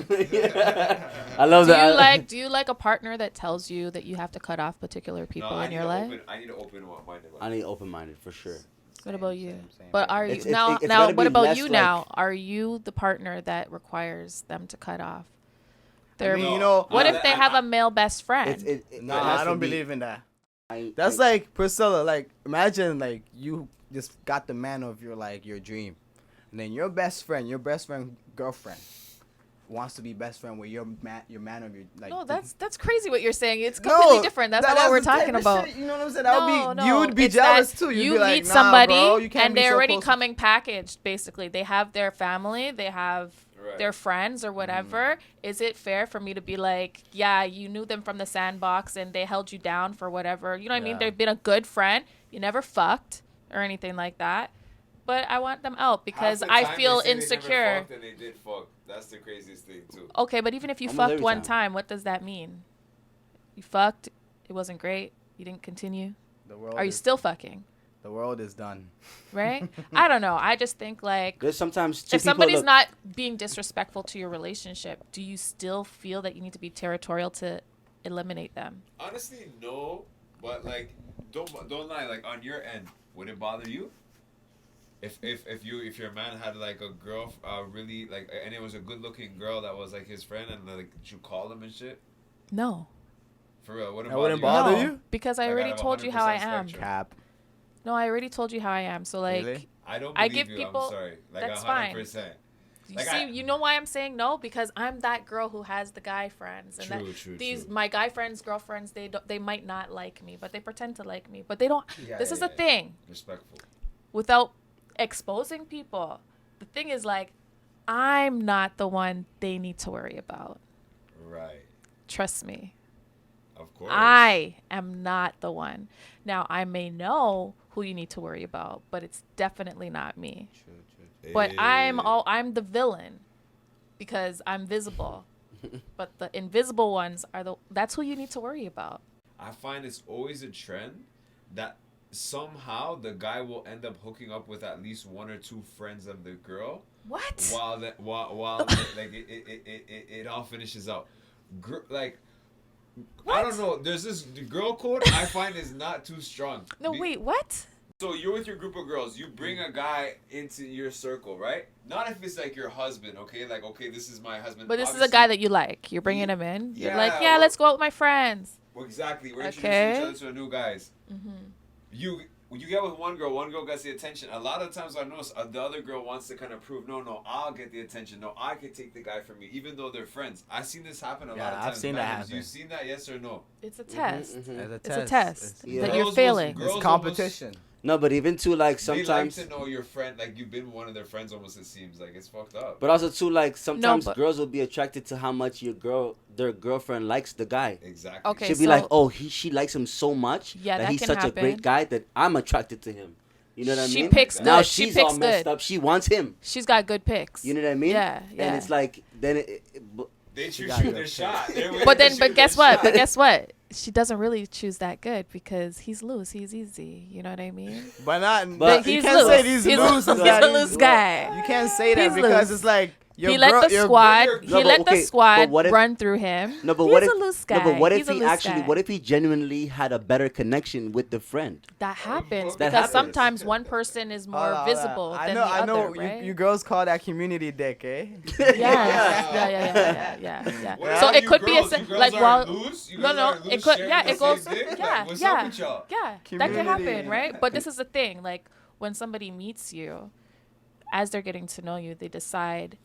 I love Do that. you like a partner that tells you that you have to cut off particular people in your life? I need an open-minded one. I need open-minded for sure. What about you? Same. But are you It's now? gotta What be about less you like- now? Are you the partner that requires them to cut off? Their, mean, you know, what if they I- have a male best friend? Nah, it has I to don't be- believe in that. I- That's I- like, Priscilla, like, imagine, like, you just got the man of your, like, your dream. And then your best friend girlfriend wants to be best friend with your man of your, like. No, that's crazy what you're saying. It's completely different. That's not what we're the type talking of about. shit, you know what I'm saying? That would be, you would be It's jealous that too. You'd you be like, meet nah, somebody bro, you can't and be they're so already close. coming packaged. Basically, they have their family, they have Right. their friends or whatever. Is it fair for me to be like, yeah, you knew them from the sandbox and they held you down for whatever? You know what I mean? Yeah. They've been a good friend. You never fucked or anything like that. But I want them out because Half the I time feel they say they never insecure. fucked and they did fuck. That's the craziest thing too. Okay, but even if you Almost fucked every one time. time, what does that mean? You fucked, it wasn't great, you didn't continue. The world Are you is, still fucking? the world is done. Right? I don't know. I just think like There's sometimes two if people somebody's look- not being disrespectful to your relationship, do you still feel that you need to be territorial to eliminate them? Honestly, no. But like, don't lie. Like on your end, would it bother you? If your man had like a girl, really like, and it was a good looking girl that was like his friend, and like you call him and shit. No. For real, That wouldn't bother No, you? because I Like, already out of told you how I 100% am. spectrum. Cap. No, I already told you how I am. So like Really? I don't I believe give you. people- I'm sorry. Like that's fine. 100%. You know why I'm saying no? Because I'm that girl who has the guy friends, and True. my guy friends, girlfriends, they might not like me, but they pretend to like me, but they don't. This is the thing. Respectful. Without exposing people, the thing is like, I'm not the one they need to worry about. Right. Trust me. Of course. I am not the one. Now I may know who you need to worry about, but it's definitely not me. True. But I'm the villain because I'm visible. But the invisible ones that's who you need to worry about. I find it's always a trend that somehow the guy will end up hooking up with at least one or two friends of the girl. What? While like it all finishes out. Like What? I don't know. There's this girl code I find is not too strong. No, wait, what? So you're with your group of girls. You bring a guy into your circle, right? Not if it's like your husband, okay? Like, okay, this is my husband. But this is a guy that you like. You're bringing him in. You're like, yeah, let's go out with my friends. Well, exactly. We're Okay. introducing each other to new guys. You get with one girl gets the attention. A lot of times I notice the other girl wants to kind of prove, no, I'll get the attention. No, I can take the guy from you, even though they're friends. I've seen this happen a lot of times. I've seen that happen. You've seen that, yes or no? It's a test. It's It's a test Yeah. that you're Girls failing. girls It's competition. No, but even too, like, They like sometimes... to know your friend, like you've been one of their friends almost, it seems. Like, it's fucked up. But also, too, like, sometimes but- girls will be attracted to how much their girlfriend likes the guy. Exactly. Okay, She'll be like, she likes him so much Yeah, that that he's can such a happen. great guy that I'm attracted to him. You know what I She mean? picks Now good. She she's picks all messed good. up. She wants him. She's got good picks. You know what I mean? Yeah. And it's like, then They shoot got their good shot. But guess what? But guess what? She doesn't really choose that good because he's loose. He's easy. You know what I mean? But But you he's can't loose. say he's loose. He's a loose guy. You can't say that He's because loose. it's like He let the squad. No, He but let the okay, squad but what if- run through him. No, but He's what if a loose guy. No, but what He's if a he loose actually? guy. What if he genuinely had a better connection with the friend? That happens That because happens. sometimes one person is more visible than the I know. other, right? You girls call that community dick, eh? Yeah. What So about it you could be girls? a You girls like aren't while loose? You no guys no aren't it loose could sharing yeah the it goes same dick? Like, yeah what's yeah up with y'all? yeah that can happen, Community. right? But this is the thing, like when somebody meets you, as they're getting to know you, they decide,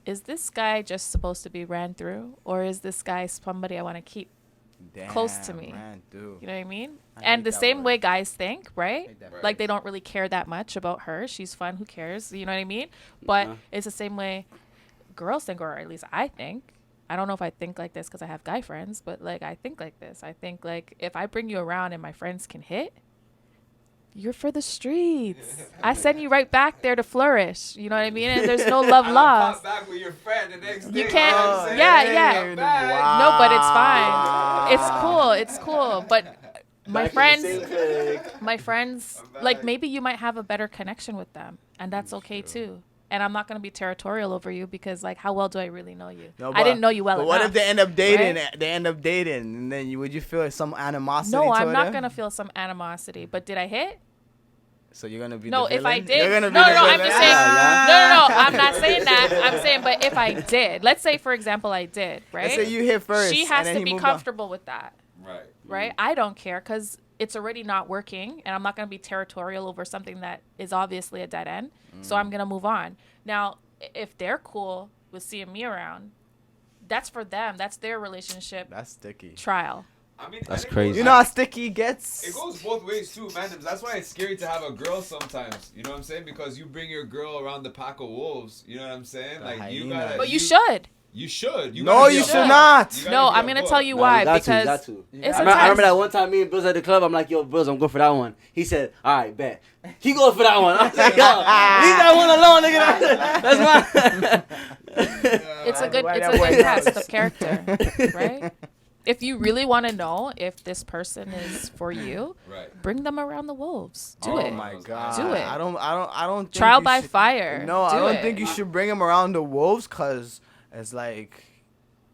is this guy just supposed to be ran through, or is this guy somebody I want to keep close to me? Man, dude. You know what I mean? I And hate the that same word. way guys think, right? Hate that Right. Like they don't really care that much about her. She's fun. Who cares? You know what I mean? But it's the same way girls think, or at least I think. I don't know if I think like this because I have guy friends, but like I think like this. I think like if I bring you around and my friends can hit, you're for the streets. I send you right back there to flourish. You know what I mean? And there's no love lost. Pop back with your friend the next day. You can't. know what I'm saying? Yeah. Come back. No, but it's fine. It's cool. But my friends, like maybe you might have a better connection with them, and that's okay too. And I'm not gonna be territorial over you because, like, how well do I really know you? No, I didn't know you well But enough. what if they end up dating? right? They end up dating, and then would you feel some animosity? No, I'm toward not them? gonna feel some animosity. But did I hit? So you're gonna be No, the if I villain? did, You're no, gonna be no, the I'm villain? just saying, Yeah. no, I'm not saying that. I'm saying, but if I did, let's say for example, I did, right? Let's say you hit first. She has and then to he be moved on. comfortable with that, Right. right? I don't care because it's already not working, and I'm not gonna be territorial over something that is obviously a dead end. So I'm gonna move on. Now, if they're cool with seeing me around, that's for them. That's their relationship That's sticky. trial. I mean, That's and it crazy. goes- You know how sticky it gets? It goes both ways too, man. That's why it's scary to have a girl sometimes. You know what I'm saying? Because you bring your girl around the pack of wolves. You know what I'm saying? The Like you hyena. gotta. But you should. You should. You No, gotta be you a should boss. not. You gotta No, be I'm a gonna boss. tell you No, why. you got to, Because you got to. it's I a remember test. that one time me and Bills at the club. I'm like, yo, Bills, I'm going for that one. He said, all right, bet. He going for that one. I was like, yo, leave that one alone, nigga. That's mine. It's a good Why it's that a boy good test knows. of character, right? If you really want to know if this person is for you, Right. bring them around the wolves. Do Oh it. my god. Do it. I don't think Trial you by should- fire. No, I Do don't it. think you should bring him around the wolves because it's like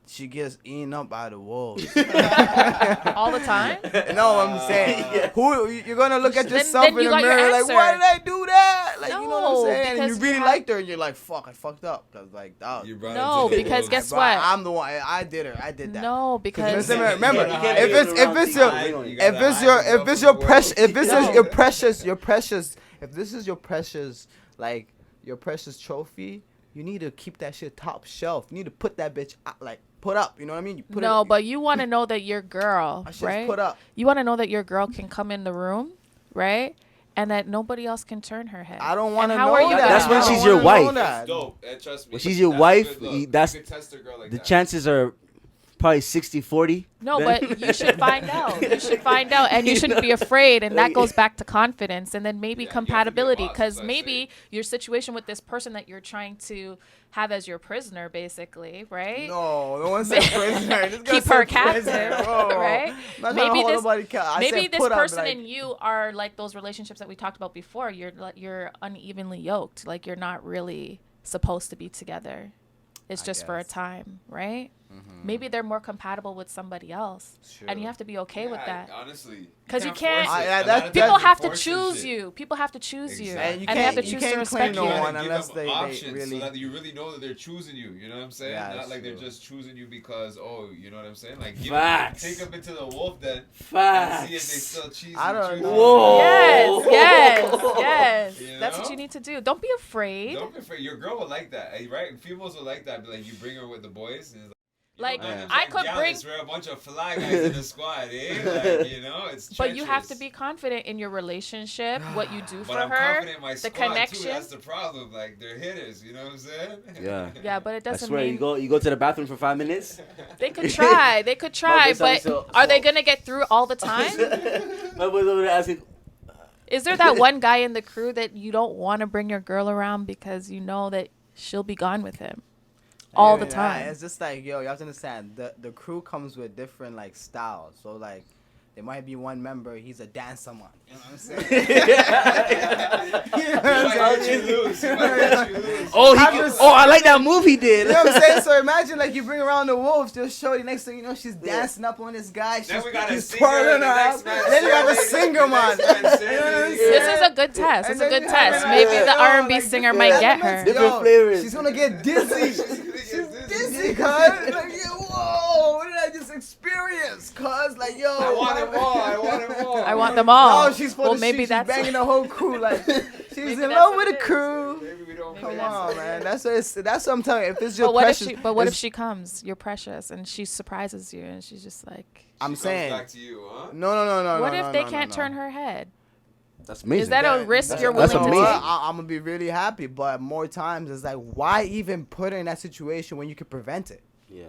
she gets eaten up by the wolves. All the time. No, I'm saying who you're gonna look at Then- yourself then in you the got your mirror like, answer. why did I do that? Like, you know what I'm No, saying? And you because you really have- liked her, and you're like, fuck, I fucked up, cause like, dog. You brought No, it to the because wolves. guess But what? I'm the one. I did her. I did that. No, because Listen, remember, You can't if be it's around if it's your people. You if gotta it's hide your yourself if it's from your the precious world. if this No. is your precious if this is your precious like your precious trophy, you need to keep that shit top shelf. You need to put that bitch put up. You know what I mean? You put but you want to know that your girl, right? Put up. You want to know that your girl can come in the room, right? And that nobody else can turn her head. I don't want to know that. That's when she's your wife. That's dope. Trust me. When she's your wife, you could test a girl like the that. chances are probably 60-40. No, but you should find out. You should find out, and you shouldn't be afraid. And that goes back to confidence, and then maybe compatibility, because maybe your situation with this person that you're trying to have as your prisoner, basically, right? No one said prisoner. Keep her captive, right? Maybe this person and you are like those relationships that we talked about before. You're unevenly yoked. Like you're not really supposed to be together. It's just for a time, right? Mm-hmm. Maybe they're more compatible with somebody else, and you have to be okay with that. Honestly, because you can't. People have to choose you. People have to choose you, and they have to choose to respect you. Unless they really, so that you really know that they're choosing you. You know what I'm saying? Not like they're just choosing you because you know what I'm saying? Like take them into the wolf den and see if they still cheese. I don't know. Whoa. Yes. You know? That's what you need to do. Don't be afraid. Don't be afraid. Your girl will like that, right? Females will like that. But like you bring her with the boys. And I could bring. We're a bunch of fly guys in the squad, Like, it's. But you have to be confident in your relationship, what you do for I'm her, confident in my the squad connection. Too. That's the problem. Like they're hitters, you know what I'm saying? Yeah. Yeah, but it doesn't. I swear, you go to the bathroom for 5 minutes. They could try. But are they gonna get through all the time? My boy's over there asking. Is there that one guy in the crew that you don't want to bring your girl around because you know that she'll be gone with him all the time? It's just like, you have to understand, the crew comes with different like styles. So like there might be one member, he's a dancer man. You know what I'm saying? I like that move he did. You know what I'm saying? So imagine like you bring around the wolves, just show you next thing you know she's dancing up on this guy. He's twirling her up. And then you have a singer man. This is a good test. It's a good test. Maybe the R&B singer might get her. Different flavors. She's gonna get dizzy. She's dizzy, cuz. Like, whoa, what did I just experience? Cuz, like, yo. I want them all. I want them all. No, she's banging the whole crew. Like, she's in love with the crew. Maybe we don't. Come on, man. That's what I'm telling you. If it's your precious. But what if she comes? You're precious, and she surprises you, and she's just like. I'm saying. Comes back to you, huh? No. What if they can't turn her head? That's amazing. Is that a risk you're willing to take? I'm gonna be really happy, but more times it's like, why even put her in that situation when you could prevent it? Yeah.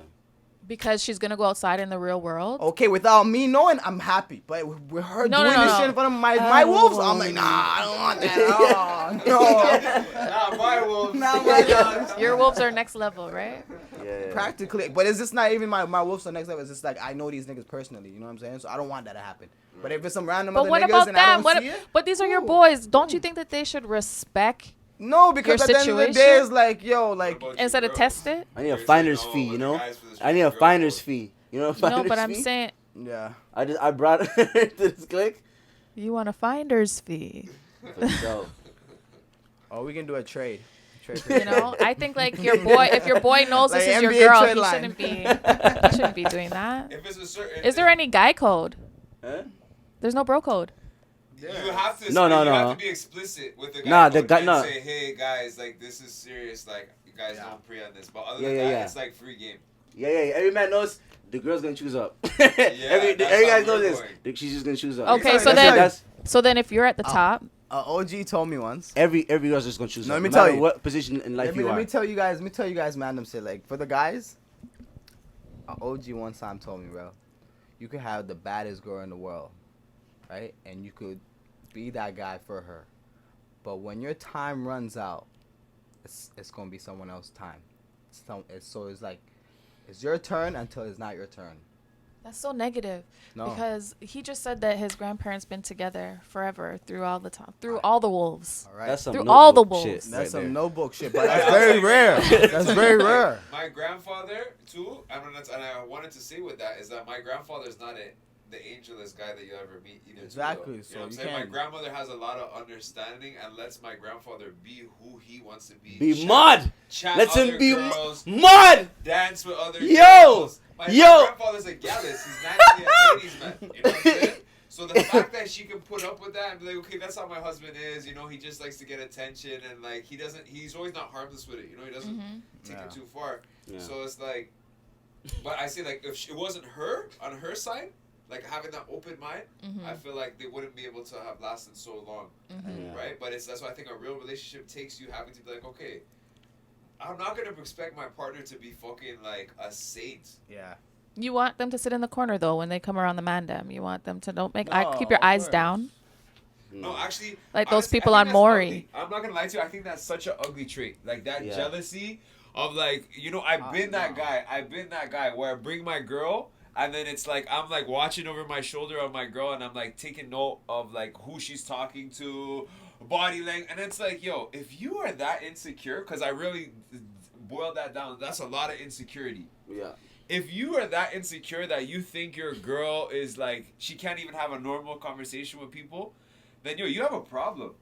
Because she's gonna go outside in the real world. Okay, without me knowing, I'm happy. But with her doing this shit in front of my wolves, I'm like, nah, I don't want that. No. Not my wolves. Not my dogs. Your wolves are next level, right? Yeah. Practically, but it's just not even my wolves are next level. It's just like I know these niggas personally. You know what I'm saying? So I don't want that to happen. But if it's some random other niggas and I don't see it, but these are your boys. Don't you think that they should respect? No, because at the end of the day, it's like, yo, like instead of test it. I need a finder's fee, you know. I need a finder's fee, you know. No, but I'm saying. Yeah. I brought her to this clique. You want a finder's fee? Oh, we can do a trade. You know, I think like your boy. If your boy knows like this is your NBA girl, trade he line. shouldn't be doing that. If it's a certain. Is there any guy code? Huh? There's no bro code. You have to. No. You have to be explicit with the guy. Say, hey guys, like this is serious. Like you guys don't pre on this. But other than that, it's like free game. Yeah. Every man knows the girl's gonna choose up. Every guy knows this. She's just gonna choose up. Okay, so then if you're at the top. OG told me once. Every girl's just gonna choose up. Let me tell you what position in life you are. Let me tell you guys, man. Shit. Like for the guys, OG one time told me, bro, you could have the baddest girl in the world, right? And you could be that guy for her, but when your time runs out, it's gonna be someone else's time. So it's like it's your turn until it's not your turn. That's so negative. No. Because he just said that his grandparents been together forever through all the time, through all the wolves. All right. That's some through all the wolves. shit. That's some there. no-book shit, but that's very rare. That's very rare. My grandfather too, and I wanted to say with that is that my grandfather is not the angelest guy that you'll ever meet either. Exactly. Too, so you know what I'm saying? My grandmother has a lot of understanding and lets my grandfather be who he wants to be. Be mud. Let's him be girls, mud. Dance with other girls. My grandfather's a gallus. He's naturally a ladies man. You know what I'm saying? So the fact that she can put up with that and be like, okay, that's how my husband is. You know, he just likes to get attention and like he's always not harmless with it. You know, he doesn't take it too far. Yeah. So it's like, but I say like if it wasn't her on her side, like having that open mind, I feel like they wouldn't be able to have lasted so long, right? But that's why I think a real relationship takes you having to be like, okay, I'm not gonna expect my partner to be fucking like a saint. Yeah. You want them to sit in the corner though when they come around the mandem. You want them to keep your eyes down. No, actually, like those people on Maury. I'm not gonna lie to you. I think that's such an ugly trait. Like that jealousy of like, you know, I've been that guy where I bring my girl and then it's like I'm like watching over my shoulder of my girl and I'm like taking note of like who she's talking to, body language, and it's like, yo, if you are that insecure, because I really boiled that down, that's a lot of insecurity. Yeah. If you are that insecure that you think your girl is like, she can't even have a normal conversation with people, then you have a problem.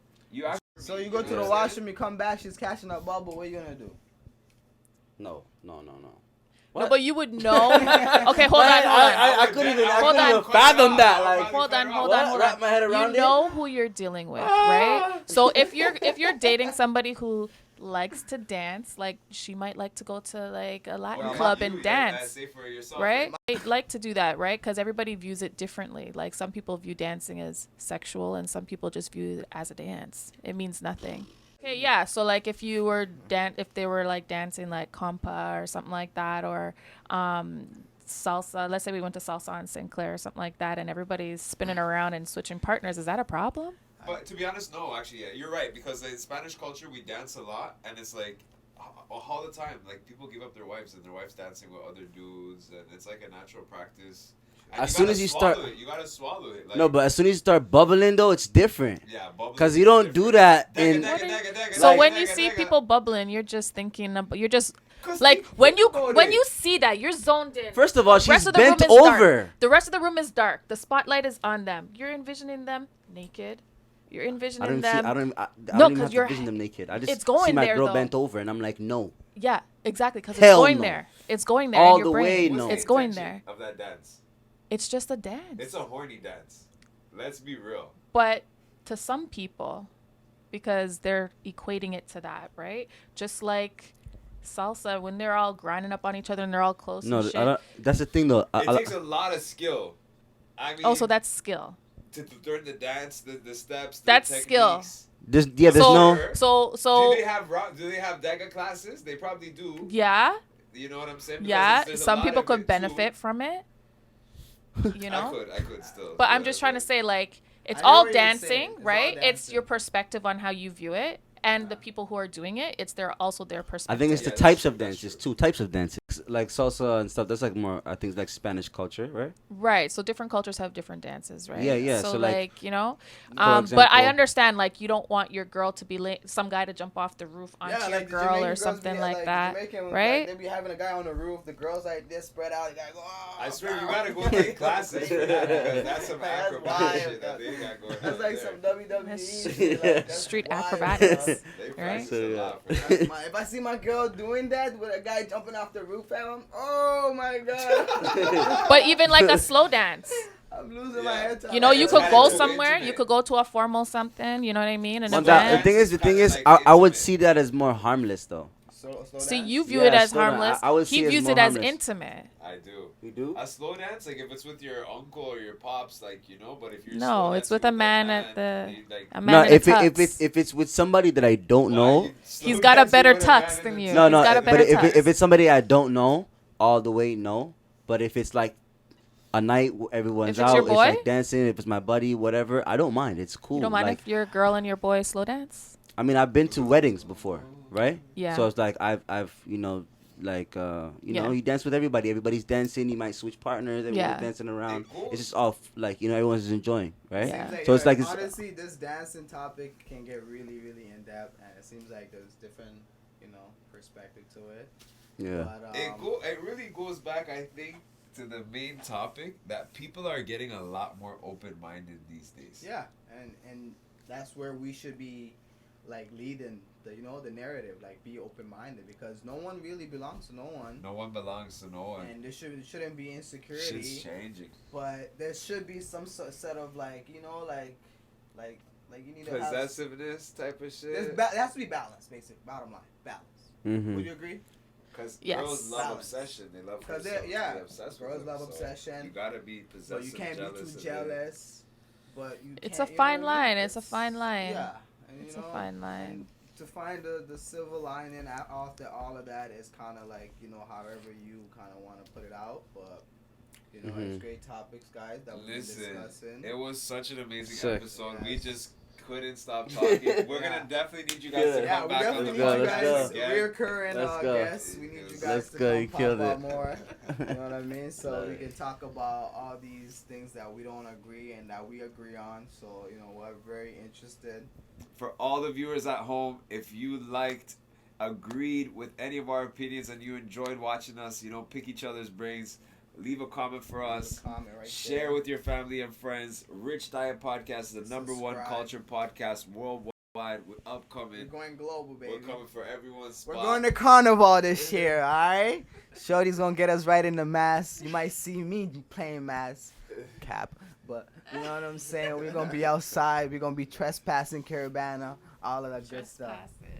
So you go to the washroom, you come back, she's catching a bubble. What are you gonna do? No. What? No, but you would know. Okay, hold on. I couldn't even fathom that. Like, hold on. Wrap my head around you know who you're dealing with, right? So if you're dating somebody who likes to dance, like she might like to go to like a Latin club and dance, right? They like to do that, right? Because everybody views it differently. Like some people view dancing as sexual and some people just view it as a dance. It means nothing. Okay, yeah. So like if you were if they were like dancing like compa or something like that, or salsa. Let's say we went to salsa on Sinclair or something like that, and everybody's spinning around and switching partners. Is that a problem? But to be honest, no. Actually, yeah, you're right, because in Spanish culture we dance a lot, and it's like all the time. Like people give up their wives, and their wives dancing with other dudes, and it's like a natural practice. And as soon as you start, you gotta swallow it. Like, no, but as soon as you start bubbling, though, it's different. Yeah, bubbling. Because you don't do that So when you see people bubbling, you're just thinking about, you're just like when you see that, you're zoned in. First of all, she's bent over. The rest of the room is dark. The spotlight is on them. You're envisioning them naked. You're envisioning them. I don't even have to envision them naked. I just see my girl bent over, and I'm like, no. Yeah, exactly. Because it's going there. It's going there. All in your the brain. way, no. It's going there. Of that dance. It's just a dance. It's a horny dance. Let's be real. But to some people, because they're equating it to that, right? Just like salsa, when they're all grinding up on each other and they're all close. No, and shit. that's the thing, though. It takes a lot of skill. I mean. So that's skill. To learn the dance, the steps, that's the skill. There's no. So. Do they have Daga classes? They probably do. Yeah. You know what I'm saying? Because yeah. Some people could benefit from it. You know. I could still. But I'm just trying to say, like, it's all dancing, right? It's your perspective on how you view it, and the people who are doing it, it's also their perspective. I think it's the types of dances. Two types of dances, like salsa and stuff. That's like more, I think, like Spanish culture, right? Right. So different cultures have different dances, right? Yeah. So like you know, but I understand, like, you don't want your girl to be some guy to jump off the roof onto your girl or something like that, right? They be having a guy on the roof. The girls like this spread out. You gotta go. Oh, I swear you gotta go take classes for that, because that's some acrobatic shit that they got going on. That's like some WWE shit. Street acrobatics. Right? If I see my girl doing that with a guy jumping off the roof at him, oh my god. But even like a slow dance. I'm losing my head. You know, you could go somewhere. You could go to a formal something. You know what I mean? The thing is, I would see that as more harmless, though. See, you view it as harmless. He views it as intimate. I do. You do? A slow dance, like if it's with your uncle or your pops, like, you know, but if you're no, it's with a man at the a man. No, if it's with somebody that I don't know, he's got a better tux than you. No, but if it's somebody I don't know, all the way, no. But if it's like a night everyone's out, it's like dancing. If it's my buddy, whatever, I don't mind. It's cool. You don't mind if your girl and your boy slow dance? I mean, I've been to weddings before, right? Yeah. So it's like I've you know, like know, you dance with everybody. Everybody's dancing. You might switch partners. Everyone's dancing around. It's just all like, you know, everyone's just enjoying, right? Yeah. So it's like honestly, this dancing topic can get really, really in depth, and it seems like there's different, you know, perspective to it. Yeah. But, it really goes back, I think, to the main topic that people are getting a lot more open-minded these days. Yeah, and that's where we should be like leading the narrative, like be open-minded, because no one really belongs to no one. No one belongs to no one. And there shouldn't be insecurity. Shit's changing. But there should be some set of like you need to possessiveness type of shit. There has to be balance, basic bottom line, balance. Mm-hmm. Would you agree? Because Yes. girls love Balance. obsession. They love Because themselves. yeah, They're obsessed girls with love them, so obsession. you gotta be possessive. But you can't be too of it. jealous. But you It's can't, a you know fine what I mean? line. It's a fine line. Yeah, and, It's a fine line. and to find the silver lining after all of that is kind of like however you kind of want to put it out, but it's great topics, guys, that we've been discussing. It was such an amazing Sick. episode. Yes. We just couldn't stop talking. We're gonna definitely need you guys to Yeah, come we back on definitely the need you Let's podcast guys, go. again. reoccurring guests. We need you guys Let's to go, come you pop killed out it. more. You know what I mean? So we Right. can talk about all these things that we don't agree and that we agree on. So we're very interested. For all the viewers at home, if you agreed with any of our opinions, and you enjoyed watching us, pick each other's brains, leave a comment for us. Comment right Share there. with your family and friends. Rich Diet Podcast is the number one Subscribe. culture podcast worldwide. With We're upcoming, going global, baby. we're coming for everyone's spot. We're going to Carnival this year, alright? Shorty's gonna get us right in the mask. You might see me playing mask cap, but you know what I'm saying? We're gonna be outside, we're gonna be trespassing Carabana, all of that good stuff.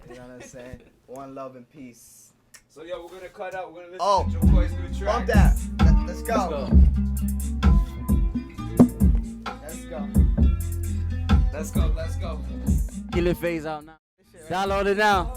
You know what I'm saying? One love and peace. So yeah, we're gonna cut out. We're gonna listen Oh, to JAHKOY's new track. Bump that. Let's go. Let's go. Let's go. Let's go. Kill it phase out now. Download it now.